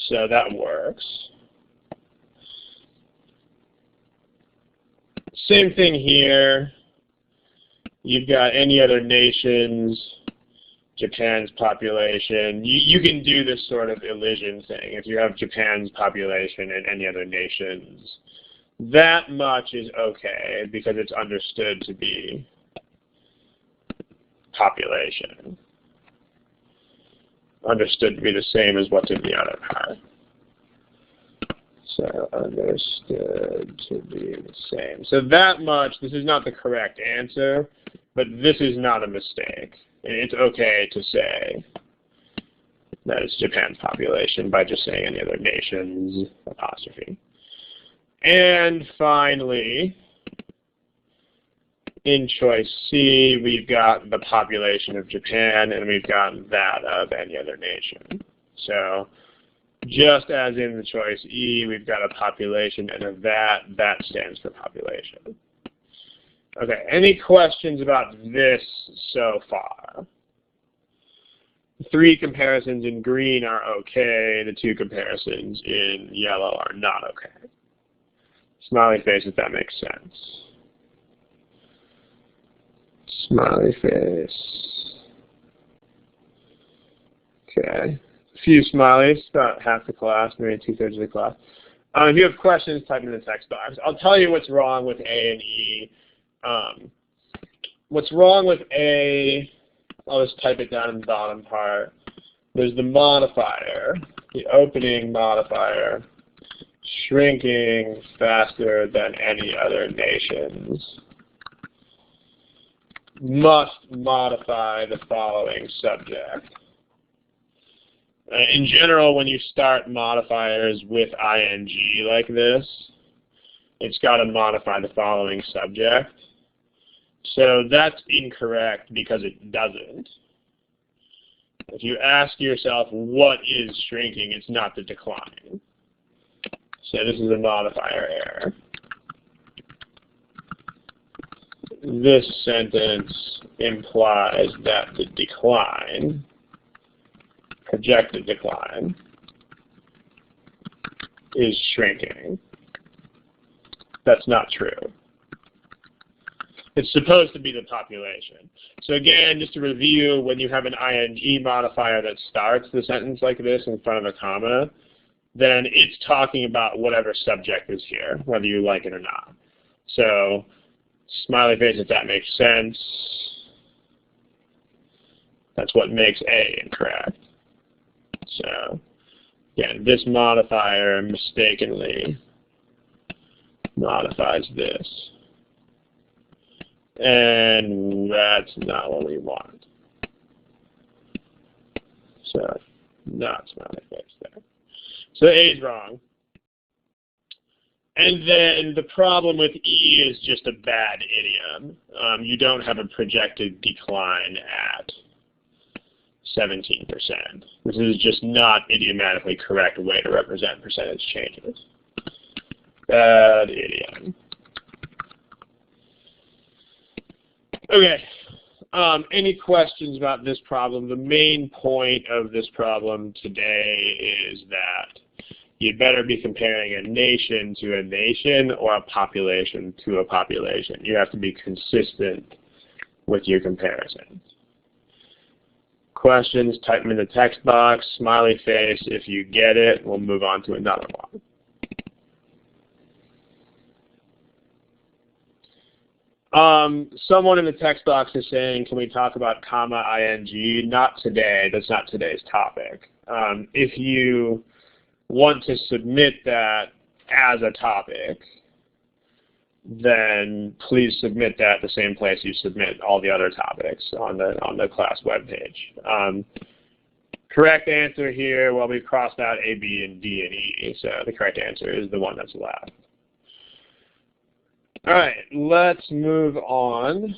Speaker 1: So that works. Same thing here. You've got any other nations, Japan's population. You can do this sort of elision thing. If you have Japan's population and any other nations, that much is okay because it's understood to be population. Understood to be the same as what's in the other part. So understood to be the same. So that much, this is not the correct answer, but this is not a mistake. It's okay to say that it's Japan's population by just saying any other nations, apostrophe. And finally, in choice C, we've got the population of Japan, and we've got that of any other nation. So just as in the choice E, we've got a population and a that stands for population. Okay, any questions about this so far? The 3 comparisons in green are okay, the 2 comparisons in yellow are not okay. Smiley face if that makes sense. Smiley face. Okay. A few smileys, about half the class, maybe 2/3 of the class. If you have questions, type in the text box. I'll tell you what's wrong with A and E. What's wrong with A, I'll just type it down in the bottom part. There's the modifier, the opening modifier, shrinking faster than any other nations. Must modify the following subject. In general, when you start modifiers with ing like this, it's got to modify the following subject. So that's incorrect because it doesn't. If you ask yourself what is shrinking, it's not the decline. So this is a modifier error. This sentence implies that the decline, projected decline, is shrinking. That's not true. It's supposed to be the population. So again, just to review, when you have an ing modifier that starts the sentence like this in front of a comma, then it's talking about whatever subject is here, whether you like it or not. So smiley face if that makes sense. That's what makes A incorrect. So again, this modifier mistakenly modifies this. And that's not what we want. So not smiley face there. So A is wrong. And then the problem with E is just a bad idiom. You don't have a projected decline at 17%. This is just not idiomatically correct way to represent percentage changes. Bad idiom. Okay. Any questions about this problem? The main point of this problem today is that you'd better be comparing a nation to a nation or a population to a population. You have to be consistent with your comparisons. Questions, type them in the text box, smiley face if you get it. We'll move on to another one. Someone in the text box is saying, can we talk about comma ing? Not today. That's not today's topic. If you want to submit that as a topic, then please submit that the same place you submit all the other topics on the class webpage. Correct answer here, well, we've crossed out A, B, and D, and E, so the correct answer is the one that's left. All right, let's move on.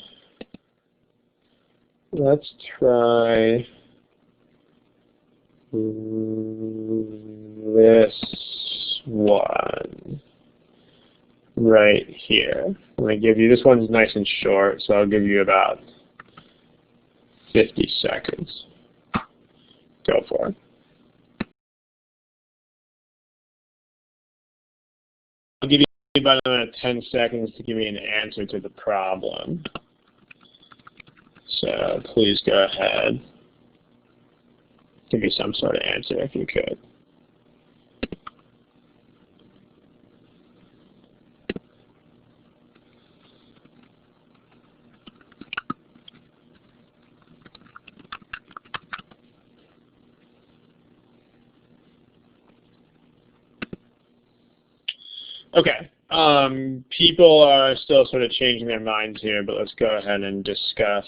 Speaker 1: Let's try this one. right here. I'm going to give you, this one's nice and short, so I'll give you about 50 seconds. Go for it. I'll give you about another 10 seconds to give me an answer to the problem. So please go ahead. Give me some sort of answer if you could. Okay. People are still sort of changing their minds here, but let's go ahead and discuss.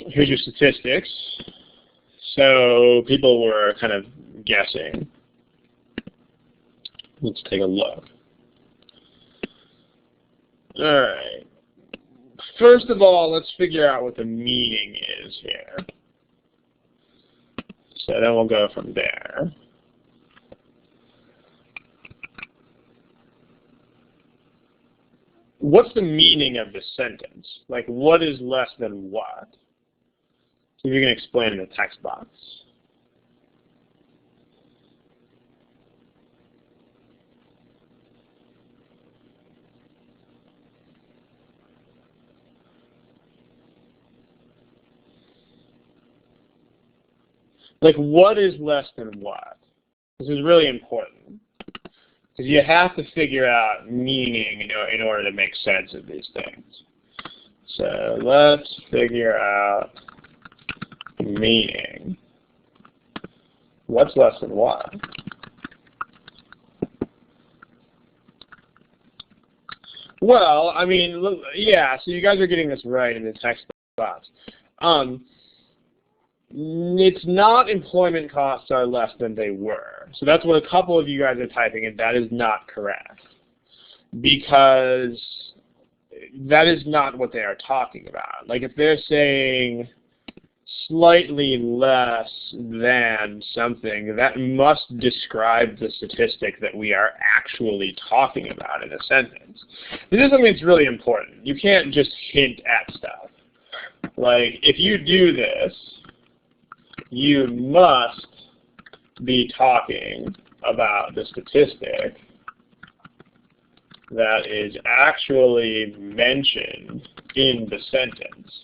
Speaker 1: Here's your statistics. So people were kind of guessing. Let's take a look. All right. First of all, let's figure out what the meaning is here. So then we'll go from there. What's the meaning of the sentence? Like, what is less than what? So you can explain in the text box. Like, what is less than what? This is really important. Because you have to figure out meaning in order to make sense of these things. So let's figure out meaning. What's less than what? Well, I mean, yeah, so you guys are getting this right in the text box. It's not employment costs are less than they were. So that's what a couple of you guys are typing, and that is not correct. Because that is not what they are talking about. Like if they're saying slightly less than something, that must describe the statistic that we are actually talking about in a sentence. This is something that's really important. You can't just hint at stuff. Like if you do this, you must be talking about the statistic that is actually mentioned in the sentence.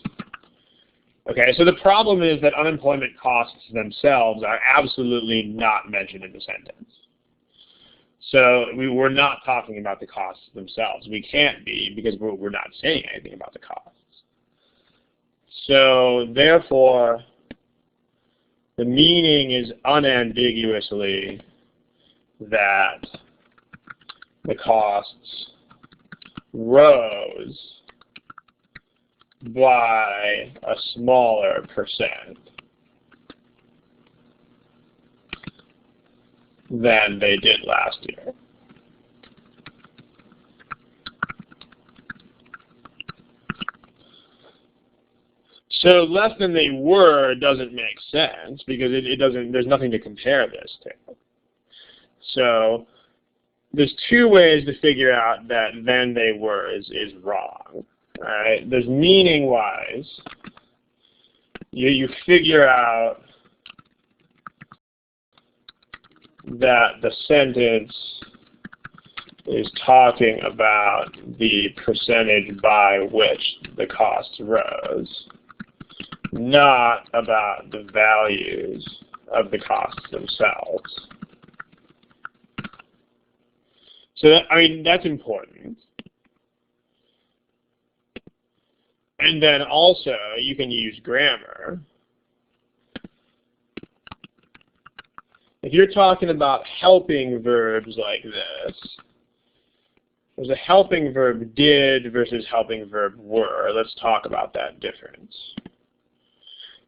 Speaker 1: Okay, so the problem is that unemployment costs themselves are absolutely not mentioned in the sentence. So we're not talking about the costs themselves. We can't be because we're not saying anything about the costs. So therefore, the meaning is unambiguously that the costs rose by a smaller percent than they did last year. So less than they were doesn't make sense because it doesn't. There's nothing to compare this to. So there's two ways to figure out that than they were is wrong. All right. There's meaning-wise. You figure out that the sentence is talking about the percentage by which the costs rose, not about the values of the costs themselves. So that, I mean, that's important. And then also, you can use grammar. If you're talking about helping verbs like this, there's a helping verb did versus helping verb were. Let's talk about that difference.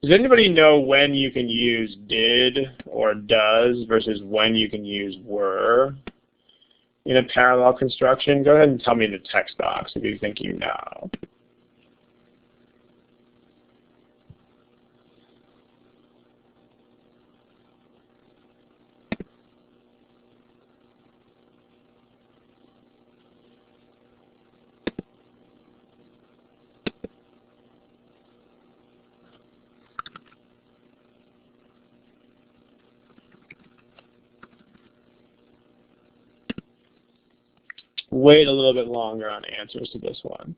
Speaker 1: Does anybody know when you can use did or does versus when you can use were in a parallel construction? Go ahead and tell me in the text box if you think you know. wait a little bit longer on answers to this one.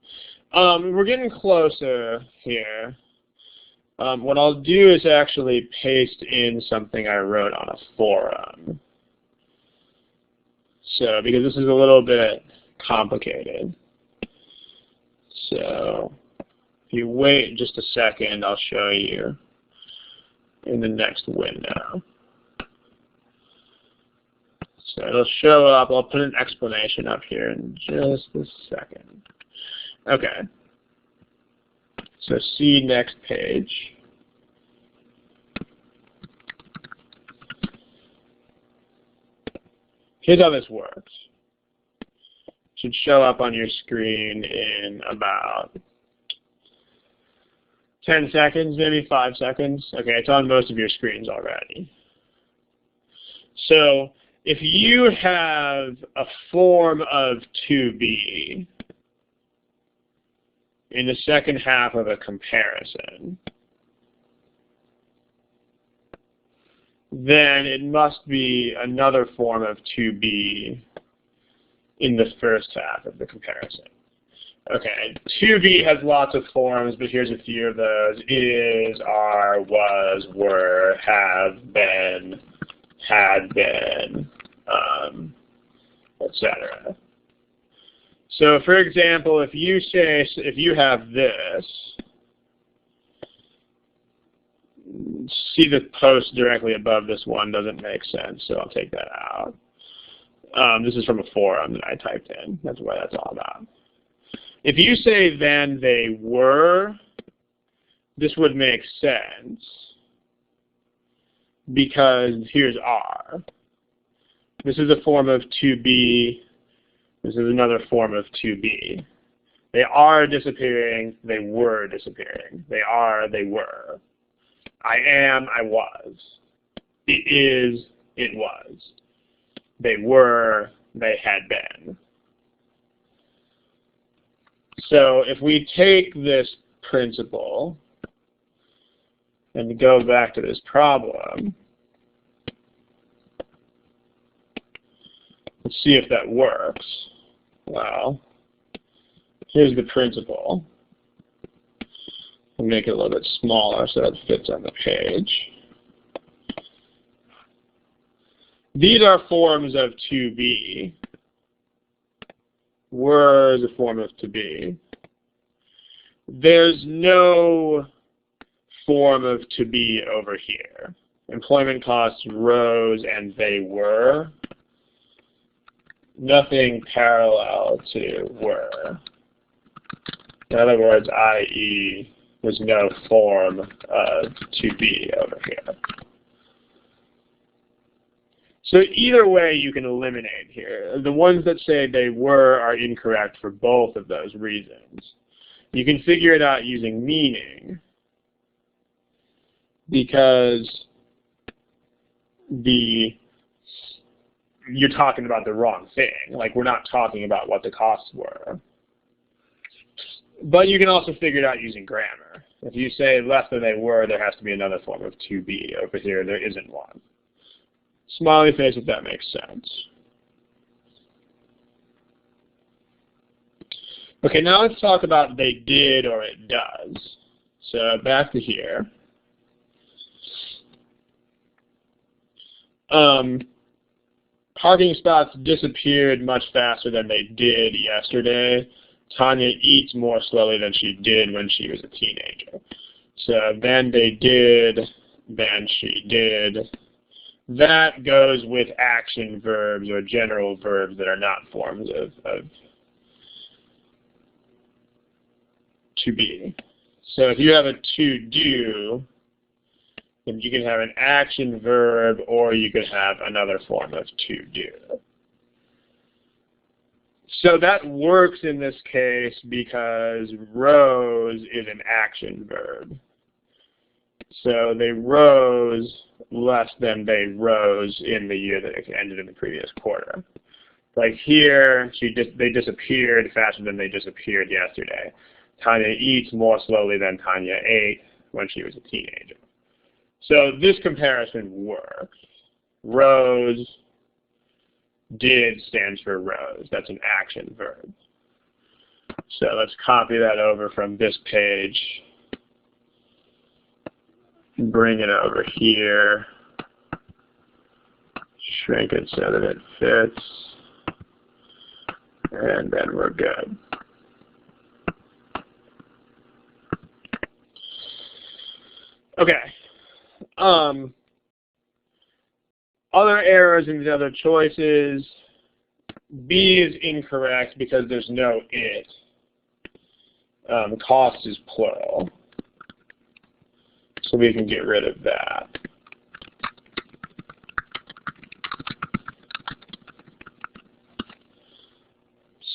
Speaker 1: We're getting closer here. What I'll do is actually paste in something I wrote on a forum. So, because this is a little bit complicated. So, if you wait just a second, I'll show you in the next window. So it'll show up. I'll put an explanation up here in just a second. Okay. So see next page. Here's how this works. It should show up on your screen in about 10 seconds, maybe 5 seconds. Okay, it's on most of your screens already. So if you have a form of 2b in the second half of a comparison, then it must be another form of 2b in the first half of the comparison. Okay, 2b has lots of forms, but here's a few of those. Is, are, was, were, have been, had been, etc. So for example, if you say, if you have this, see the post directly above this one doesn't make sense, so I'll take that out. This is from a forum that I typed in. That's what that's all about. If you say then they were, this would make sense because here's are. This is a form of 2b. This is another form of 2b. They are disappearing. They were disappearing. They are, they were. I am, I was. It is, it was. They were, they had been. So if we take this principle and go back to this problem, let's see if that works. Well, here's the principle. I'll make it a little bit smaller so it fits on the page. These are forms of 2b. Were is a form of to be. There's no form of to be over here. Employment costs rose and they were. Nothing parallel to were. In other words, i.e., there's no form of to be over here. So either way you can eliminate here. The ones that say they were are incorrect for both of those reasons. You can figure it out using meaning because you're talking about the wrong thing. Like we're not talking about what the costs were. But you can also figure it out using grammar. If you say less than they were, there has to be another form of to be. Over here, there isn't one. Smiley face if that makes sense. Okay, now let's talk about they did or it does. So back to here. Parking spots disappeared much faster than they did yesterday. Tanya eats more slowly than she did when she was a teenager. So then they did, then she did. That goes with action verbs or general verbs that are not forms of to be. So if you have a to do, then you can have an action verb or you could have another form of to do. So that works in this case because rose is an action verb. So they rose less than they rose in the year that ended in the previous quarter. Like here, they disappeared faster than they disappeared yesterday. Tanya eats more slowly than Tanya ate when she was a teenager. So this comparison works. Rose Did stands for rows. That's an action verb. So let's copy that over from this page, bring it over here, shrink it so that it fits, and then we're good. Okay. Other errors in the other choices. B is incorrect because there's no it. Cost is plural. So we can get rid of that.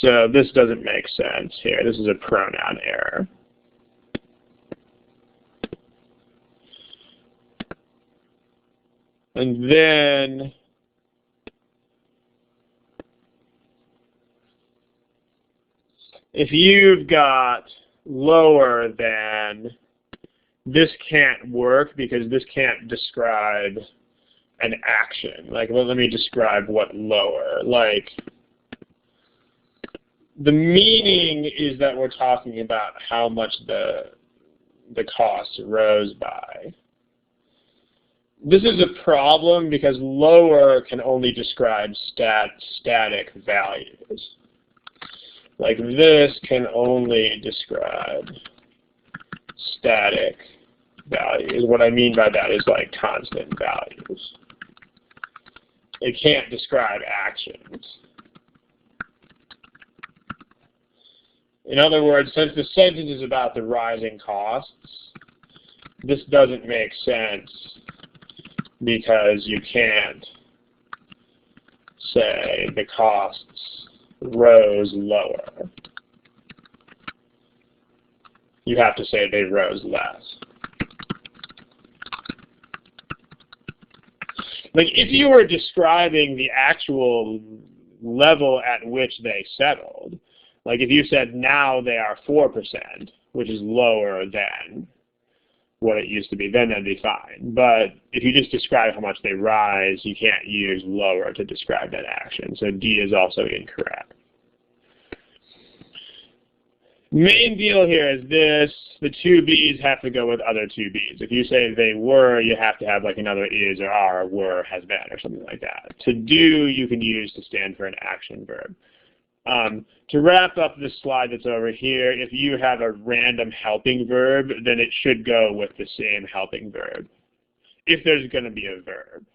Speaker 1: So this doesn't make sense here. This is a pronoun error. And then if you've got lower than, this can't work because this can't describe an action. Like, well, let me describe what lower. Like, the meaning is that we're talking about how much the cost rose by. This is a problem because lower can only describe static values. Like this can only describe static values. What I mean by that is like constant values. It can't describe actions. In other words, since the sentence is about the rising costs, this doesn't make sense because you can't say the costs rose lower. You have to say they rose less. Like if you were describing the actual level at which they settled, like if you said now they are 4%, which is lower than what it used to be, then that'd be fine. But if you just describe how much they rise, you can't use lower to describe that action. So D is also incorrect. Main deal here is this: the two B's have to go with other two B's. If you say they were, you have to have like another is or are, or were, has been, or something like that. To do, you can use to stand for an action verb. To wrap up this slide that's over here, if you have a random helping verb, then it should go with the same helping verb, if there's going to be a verb.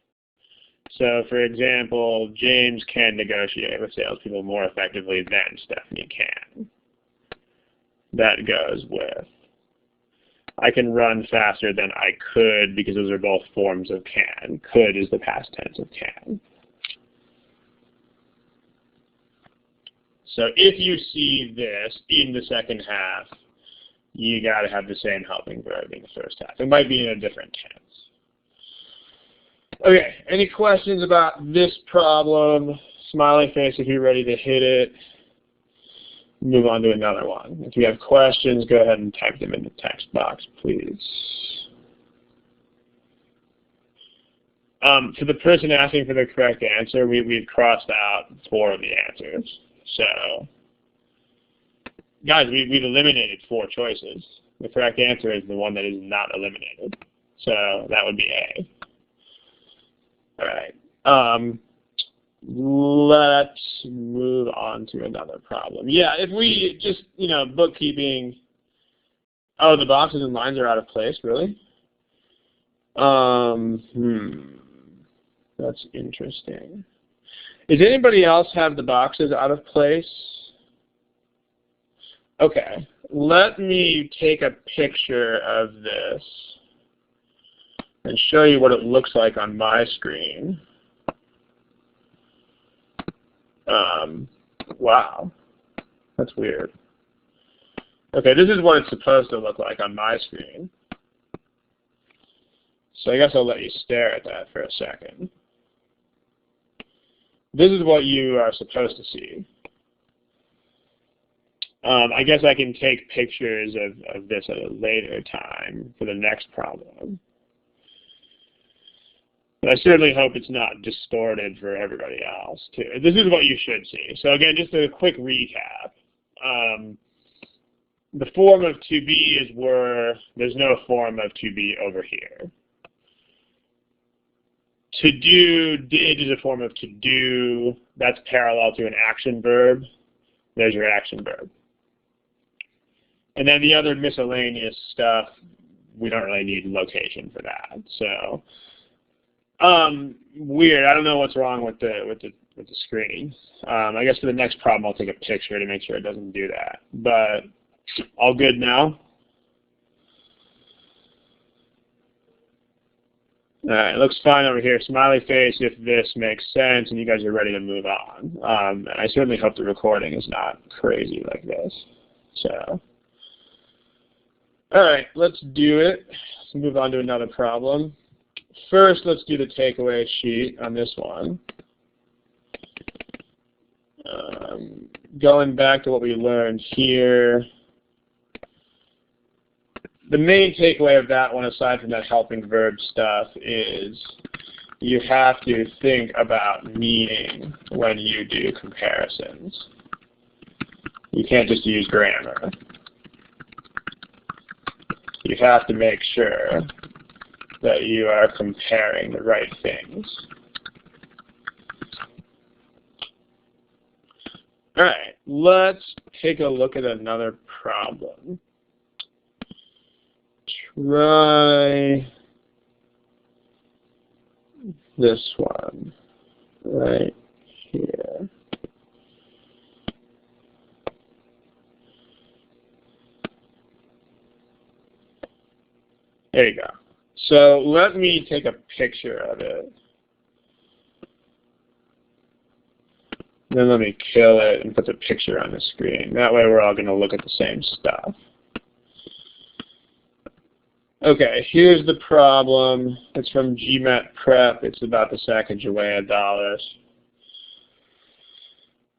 Speaker 1: So, for example, James can negotiate with salespeople more effectively than Stephanie can. That goes with. I can run faster than I could because those are both forms of can. Could is the past tense of can. So if you see this in the second half, you got to have the same helping verb in the first half. It might be in a different tense. Okay, any questions about this problem? Smiley face if you're ready to hit it. Move on to another one. If you have questions, go ahead and type them in the text box, please. For the person asking for the correct answer, we've crossed out 4 of the answers. So, guys, we've eliminated 4 choices. The correct answer is the one that is not eliminated. So that would be A. All right. Let's move on to another problem. Yeah, if we just, bookkeeping. Oh, the boxes and lines are out of place, really? That's interesting. Does anybody else have the boxes out of place? Okay, let me take a picture of this and show you what it looks like on my screen. Wow, that's weird. Okay, this is what it's supposed to look like on my screen. So I guess I'll let you stare at that for a second. This is what you are supposed to see. I guess I can take pictures of this at a later time for the next problem. But I certainly hope it's not distorted for everybody else, too. This is what you should see. So again, just a quick recap. The form of to be is where there's no form of to be over here. To do, did is a form of to do. That's parallel to an action verb. There's your action verb. And then the other miscellaneous stuff, we don't really need location for that. So, weird. I don't know what's wrong with the screen. I guess for the next problem, I'll take a picture to make sure it doesn't do that. But all good now. All right, looks fine over here. Smiley face if this makes sense and you guys are ready to move on. And I certainly hope the recording is not crazy like this. So, all right, let's do it. Let's move on to another problem. First, let's do the takeaway sheet on this one. Going back to what we learned here, the main takeaway of that one, aside from that helping verb stuff, is you have to think about meaning when you do comparisons. You can't just use grammar. You have to make sure that you are comparing the right things. All right, let's take a look at another problem. Try this one right here. There you go. So let me take a picture of it. Then let me kill it and put the picture on the screen. That way we're all going to look at the same stuff. Okay, here's the problem. It's from GMAT Prep. It's about the Sacagawea dollars.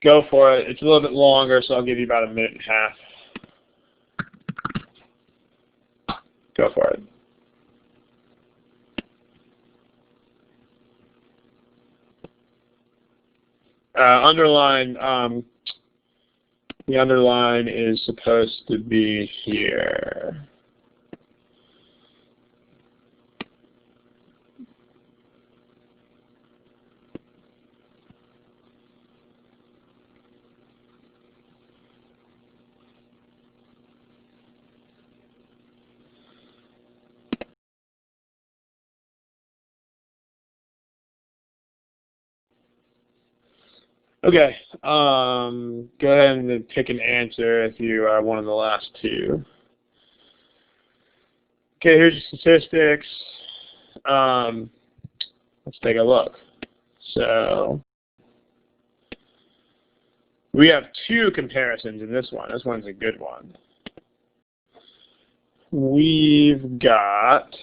Speaker 1: Go for it. It's a little bit longer, so I'll give you about a minute and a half. Go for it. Underline, the underline is supposed to be here. Okay, go ahead and pick an answer if you are one of the last two. Okay, here's your statistics. Let's take a look. So we have two comparisons in this one. This one's a good one. We've got,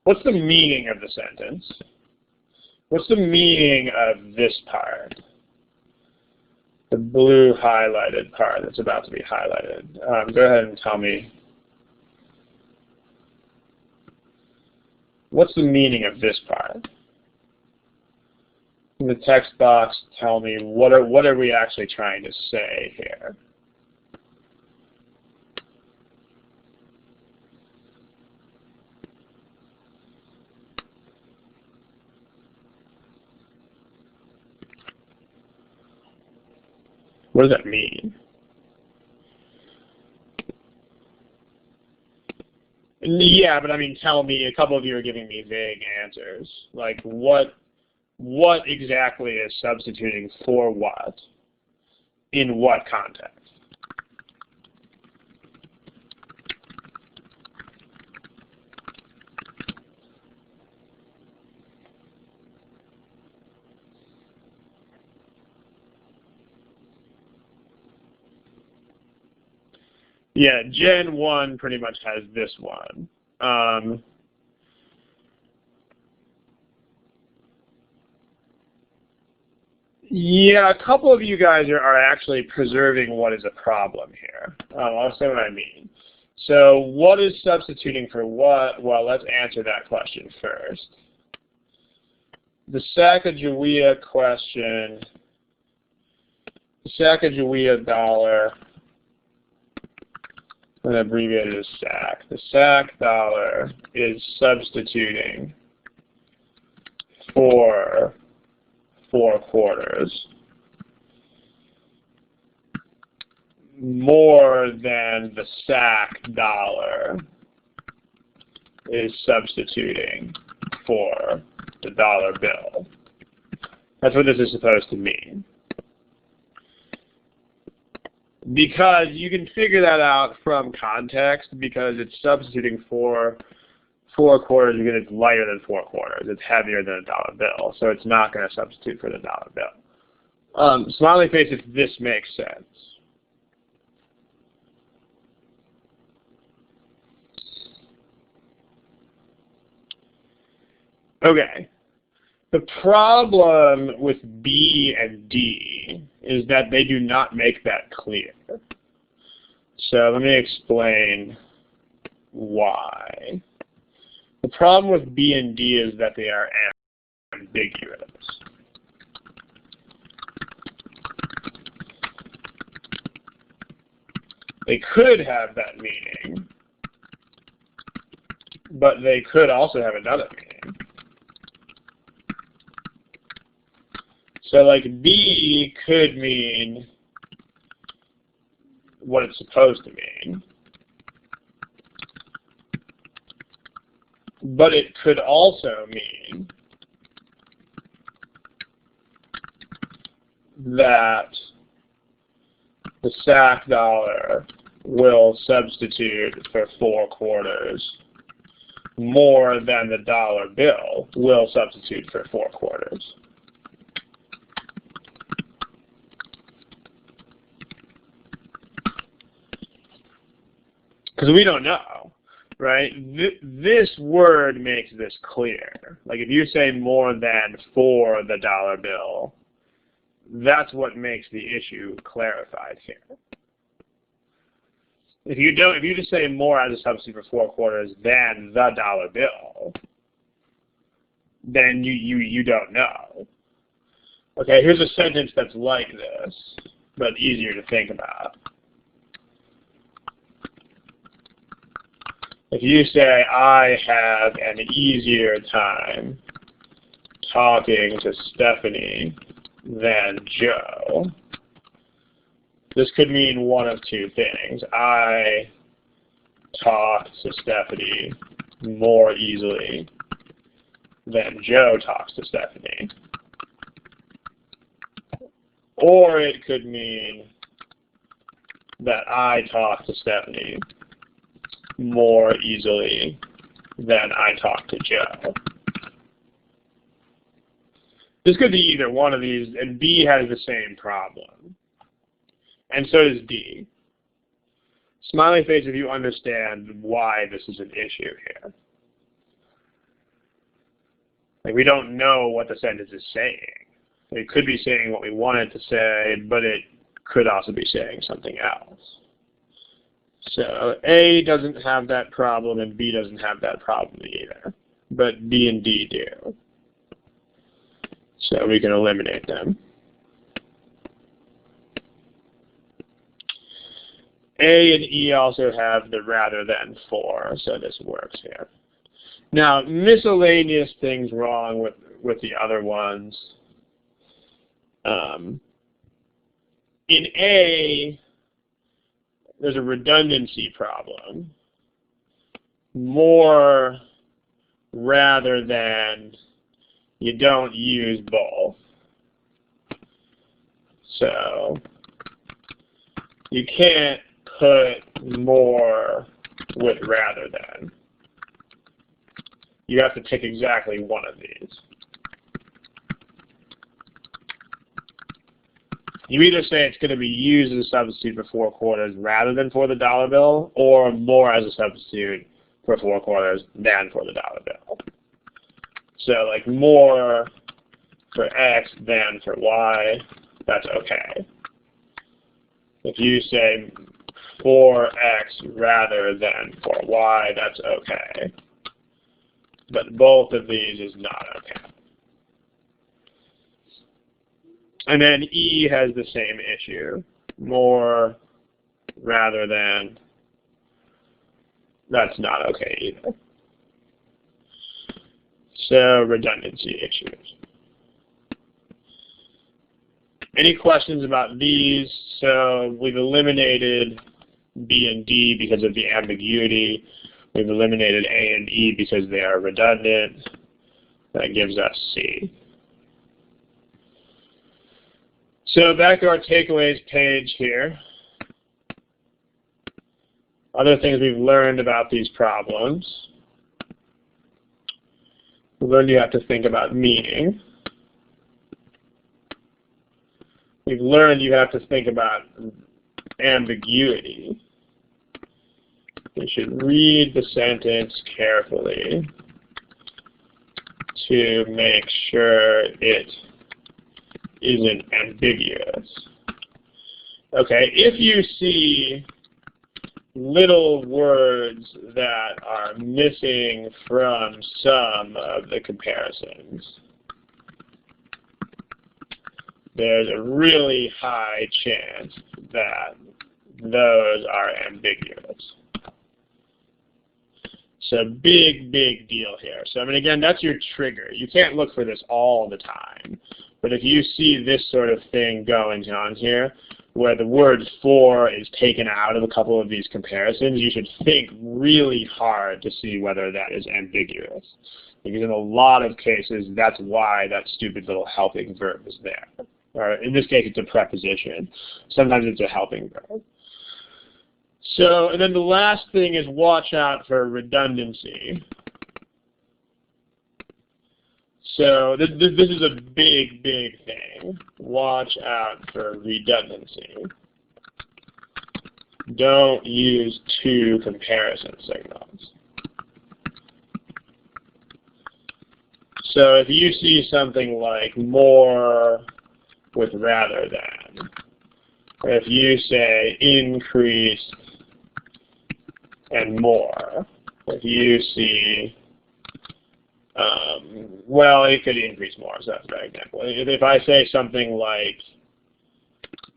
Speaker 1: what's the meaning of the sentence? What's the meaning of this part? The blue highlighted part that's about to be highlighted. Go ahead and tell me. What's the meaning of this part? In the text box, tell me what are we actually trying to say here? What does that mean? Yeah, but I mean, tell me, a couple of you are giving me vague answers. Like, what exactly is substituting for what? In what context? Yeah, Gen 1 pretty much has this one. Yeah, a couple of you guys are actually preserving what is a problem here. I'll say what I mean. So what is substituting for what? Well, let's answer that question first. The Sacagawea question, the Sacagawea dollar, and abbreviated as SAC. The SAC dollar is substituting for 4 quarters more than the SAC dollar is substituting for the dollar bill. That's what this is supposed to mean. Because you can figure that out from context, because it's substituting for 4 quarters because it's lighter than 4 quarters. It's heavier than a dollar bill, so it's not going to substitute for the dollar bill. Smiley face if this makes sense. Okay. The problem with B and D is that they do not make that clear. So let me explain why. The problem with B and D is that they are ambiguous. They could have that meaning, but they could also have another meaning. So like B could mean what it's supposed to mean, but it could also mean that the SAC dollar will substitute for 4 quarters more than the dollar bill will substitute for 4 quarters. Because we don't know, right? This word makes this clear. Like if you say more than for the dollar bill, that's what makes the issue clarified here. If you just say more as a substitute for 4 quarters than the dollar bill, then you don't know. Okay, here's a sentence that's like this, but easier to think about. If you say, I have an easier time talking to Stephanie than Joe, this could mean one of 2 things. I talk to Stephanie more easily than Joe talks to Stephanie. Or it could mean that I talk to Stephanie more easily than I talk to Joe. This could be either one of these, and B has the same problem. And so does D. Smiley face if you understand why this is an issue here. Like we don't know what the sentence is saying. It could be saying what we want it to say, but it could also be saying something else. So A doesn't have that problem and B doesn't have that problem either. But B and D do. So we can eliminate them. A and E also have the rather than for, so this works here. Now, miscellaneous things wrong with the other ones. In A, there's a redundancy problem. More rather than you don't use both. So you can't put more with rather than. You have to pick exactly one of these. You either say it's going to be used as a substitute for 4 quarters rather than for the dollar bill, or more as a substitute for 4 quarters than for the dollar bill. So like more for X than for Y, that's okay. If you say for X rather than for Y, that's okay. But both of these is not okay. And then E has the same issue. More rather than, that's not okay either. So redundancy issues. Any questions about these? So we've eliminated B and D because of the ambiguity. We've eliminated A and E because they are redundant. That gives us C. So back to our takeaways page here. Other things we've learned about these problems. We learned you have to think about meaning. We've learned you have to think about ambiguity. You should read the sentence carefully to make sure it isn't ambiguous. Okay, if you see little words that are missing from some of the comparisons, there's a really high chance that those are ambiguous. So big, big deal here. So I mean, again, that's your trigger. You can't look for this all the time. But if you see this sort of thing going on here, where the word for is taken out of a couple of these comparisons, you should think really hard to see whether that is ambiguous. Because in a lot of cases, that's why that stupid little helping verb is there. Or in this case, it's a preposition. Sometimes it's a helping verb. So, and then the last thing is watch out for redundancy. So this is a big, big thing. Watch out for redundancy. Don't use two comparison signals. So if you see something like more with rather than, or if you say increased and more, if you see well, it could increase more, so that's a bad example. If I say something like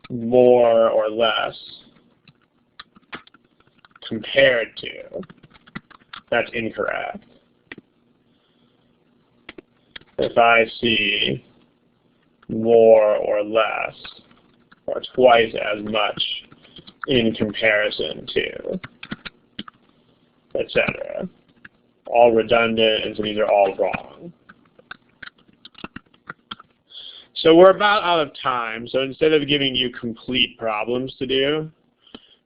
Speaker 1: more or less compared to, that's incorrect. If I see more or less, or twice as much in comparison to, etc., all redundant, and so these are all wrong. So we're about out of time, so instead of giving you complete problems to do,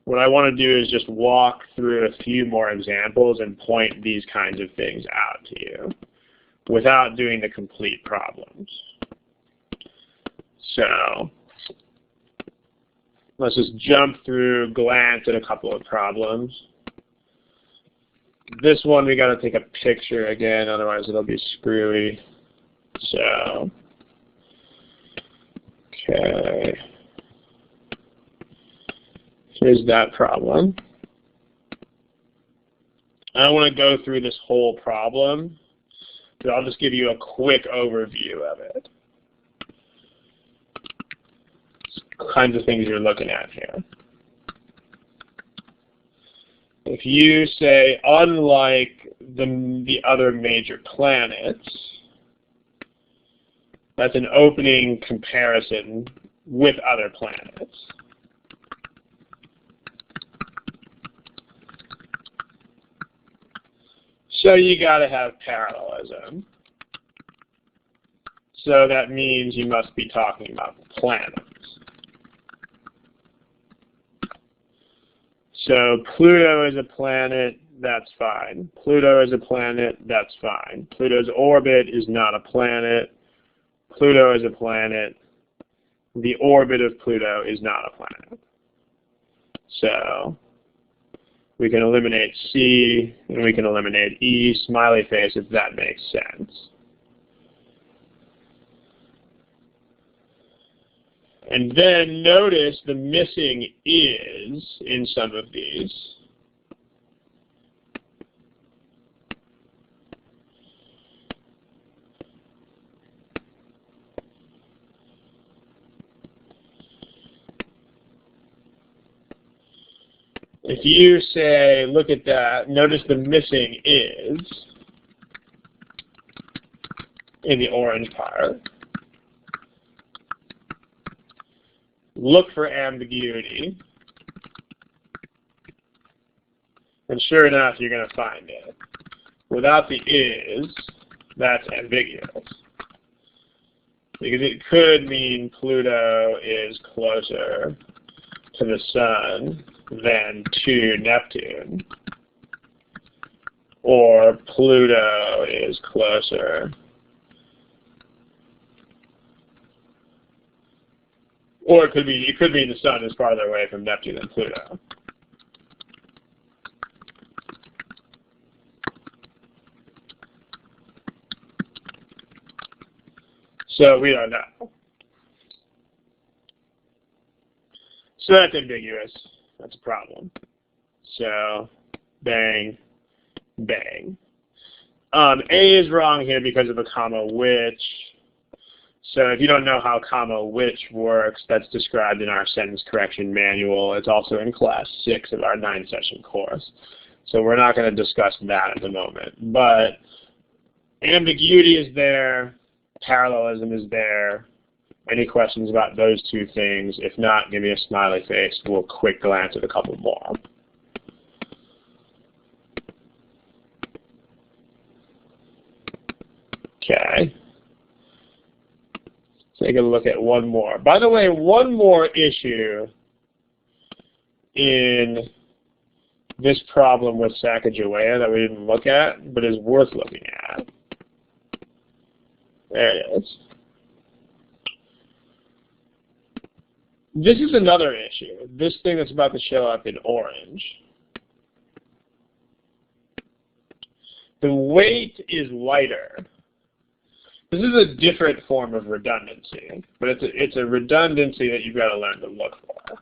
Speaker 1: what I want to do is just walk through a few more examples and point these kinds of things out to you without doing the complete problems. So let's just jump through, glance at a couple of problems. This one we got to take a picture again, otherwise it'll be screwy. So, okay. Here's that problem. I don't want to go through this whole problem, but I'll just give you a quick overview of it. Kinds of things you're looking at here. If you say, unlike the other major planets, that's an opening comparison with other planets. So you got to have parallelism. So that means you must be talking about planets. So Pluto is a planet, that's fine. Pluto is a planet, that's fine. Pluto's orbit is not a planet. Pluto is a planet. The orbit of Pluto is not a planet. So we can eliminate C, and we can eliminate E, smiley face, if that makes sense. And then notice the missing is in some of these. If you say, look at that, notice the missing is in the orange part. Look for ambiguity. And sure enough, you're going to find it. Without the is, that's ambiguous. Because it could mean Pluto is closer to the Sun than to Neptune. Or Pluto is closer. Or it could be the Sun is farther away from Neptune than Pluto. So we don't know. So that's ambiguous. That's a problem. So bang, bang. A is wrong here because of a comma which. So if you don't know how comma which works, that's described in our sentence correction manual. It's also in class 6 of our 9-session course. So we're not going to discuss that at the moment. But ambiguity is there. Parallelism is there. Any questions about those two things? If not, give me a smiley face. We'll quick glance at a couple more. Okay. Take a look at one more. By the way, one more issue in this problem with Sacagawea that we didn't look at, but is worth looking at. There it is. This is another issue. This thing that's about to show up in orange. The weight is lighter. This is a different form of redundancy, but it's a redundancy that you've got to learn to look for.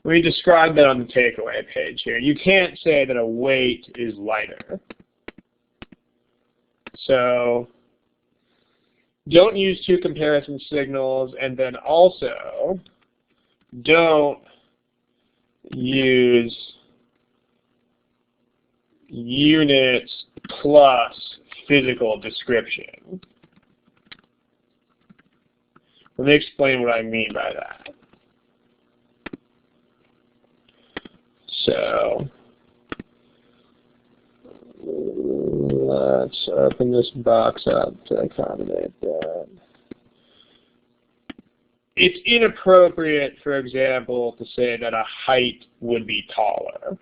Speaker 1: We described that on the takeaway page here. You can't say that a weight is lighter. So don't use two comparison signals, and then also don't use units plus physical description. Let me explain what I mean by that. So let's open this box up to accommodate that. It's inappropriate, for example, to say that a height would be taller.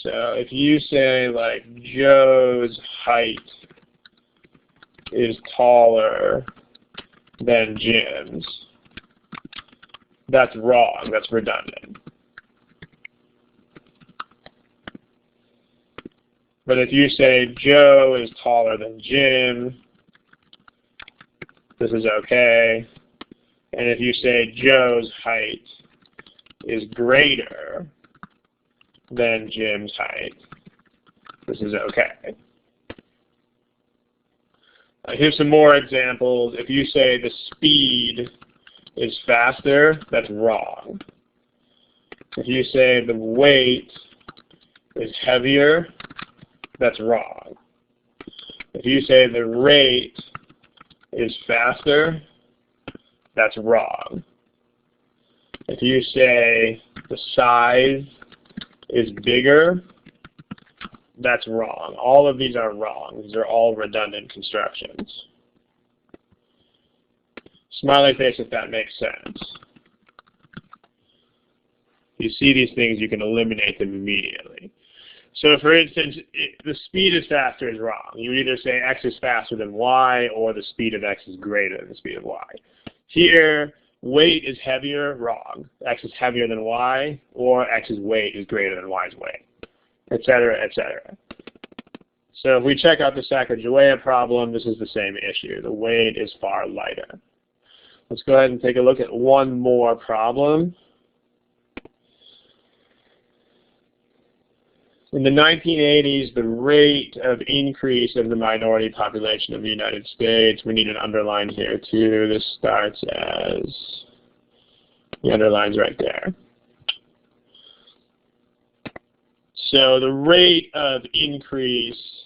Speaker 1: So if you say, like, Joe's height is taller than Jim's, that's wrong. That's redundant. But if you say Joe is taller than Jim, this is okay. And if you say Joe's height is greater than Jim's height, this is okay. Here's some more examples. If you say the speed is faster, that's wrong. If you say the weight is heavier, that's wrong. If you say the rate is faster, that's wrong. If you say the size is bigger, that's wrong. All of these are wrong. These are all redundant constructions. Smiley face if that makes sense. If you see these things, you can eliminate them immediately. So for instance, the speed is faster is wrong. You would either say x is faster than y, or the speed of x is greater than the speed of y. Here, weight is heavier, wrong. X is heavier than y, or x's weight is greater than y's weight, etc., etc. So if we check out the Sacagawea problem, this is the same issue. The weight is far lighter. Let's go ahead and take a look at one more problem. In the 1980s, the rate of increase of the minority population of the United States, we need an underline here too. This starts as, the underline's right there. So the rate of increase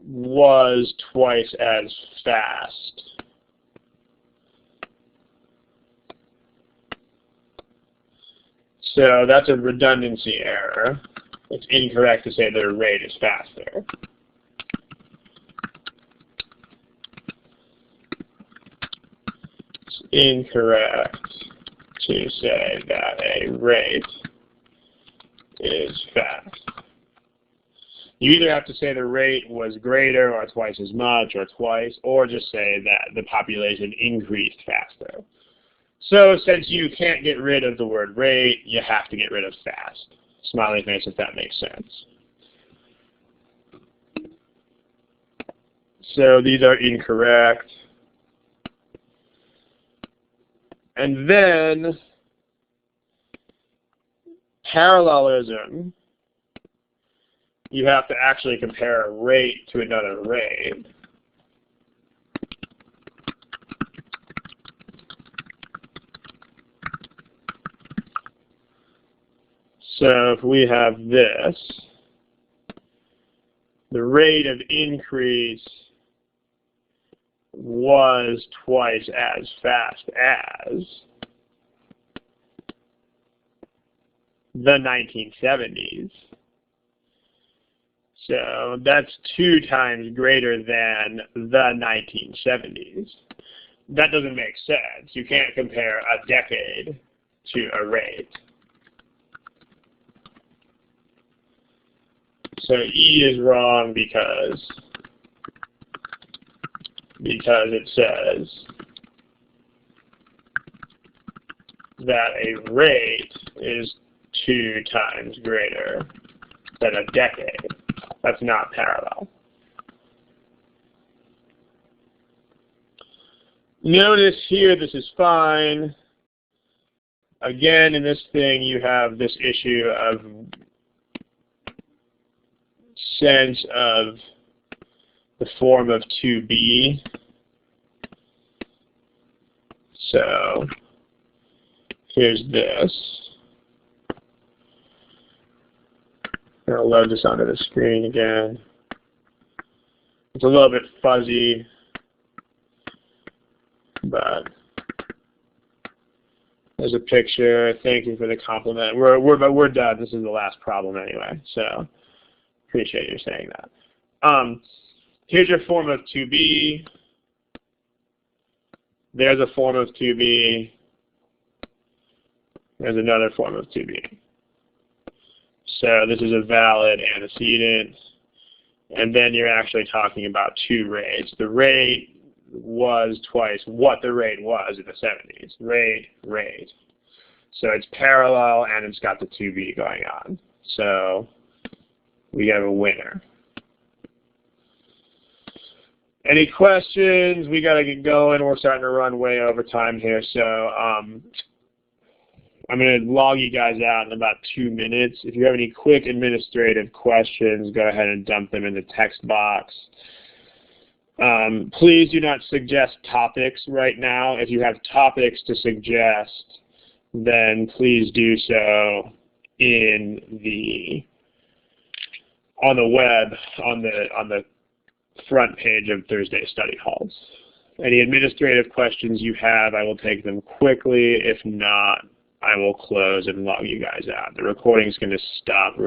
Speaker 1: was twice as fast. So that's a redundancy error. It's incorrect to say their rate is faster. It's incorrect to say that a rate is fast. You either have to say the rate was greater or twice as much or twice, or just say that the population increased faster. So since you can't get rid of the word rate, you have to get rid of fast. Smiley face if that makes sense. So these are incorrect. And then parallelism, you have to actually compare a rate to another rate. So if we have this, the rate of increase was twice as fast as the 1970s. So that's 2 times greater than the 1970s. That doesn't make sense. You can't compare a decade to a rate. So E is wrong because it says that a rate is 2 times greater than a decade. That's not parallel. Notice here this is fine. Again, in this thing you have this issue of sense of the form of 2b. So here's this. I'll load this onto the screen again. It's a little bit fuzzy, but there's a picture. Thank you for the compliment. We're done. This is the last problem anyway, so appreciate you saying that. Here's your form of 2b. There's a form of 2b. There's another form of 2b. So this is a valid antecedent. And then you're actually talking about 2 rates. The rate was twice what the rate was in the 70s. Rate. So it's parallel and it's got the 2b going on. So we have a winner. Any questions? We got to get going. We're starting to run way over time here. So I'm going to log you guys out in about 2 minutes. If you have any quick administrative questions, go ahead and dump them in the text box. Please do not suggest topics right now. If you have topics to suggest, then please do so on the web, on the front page of Thursday study halls. Any administrative questions you have, I will take them quickly. If not, I will close and log you guys out. The recording is going to stop right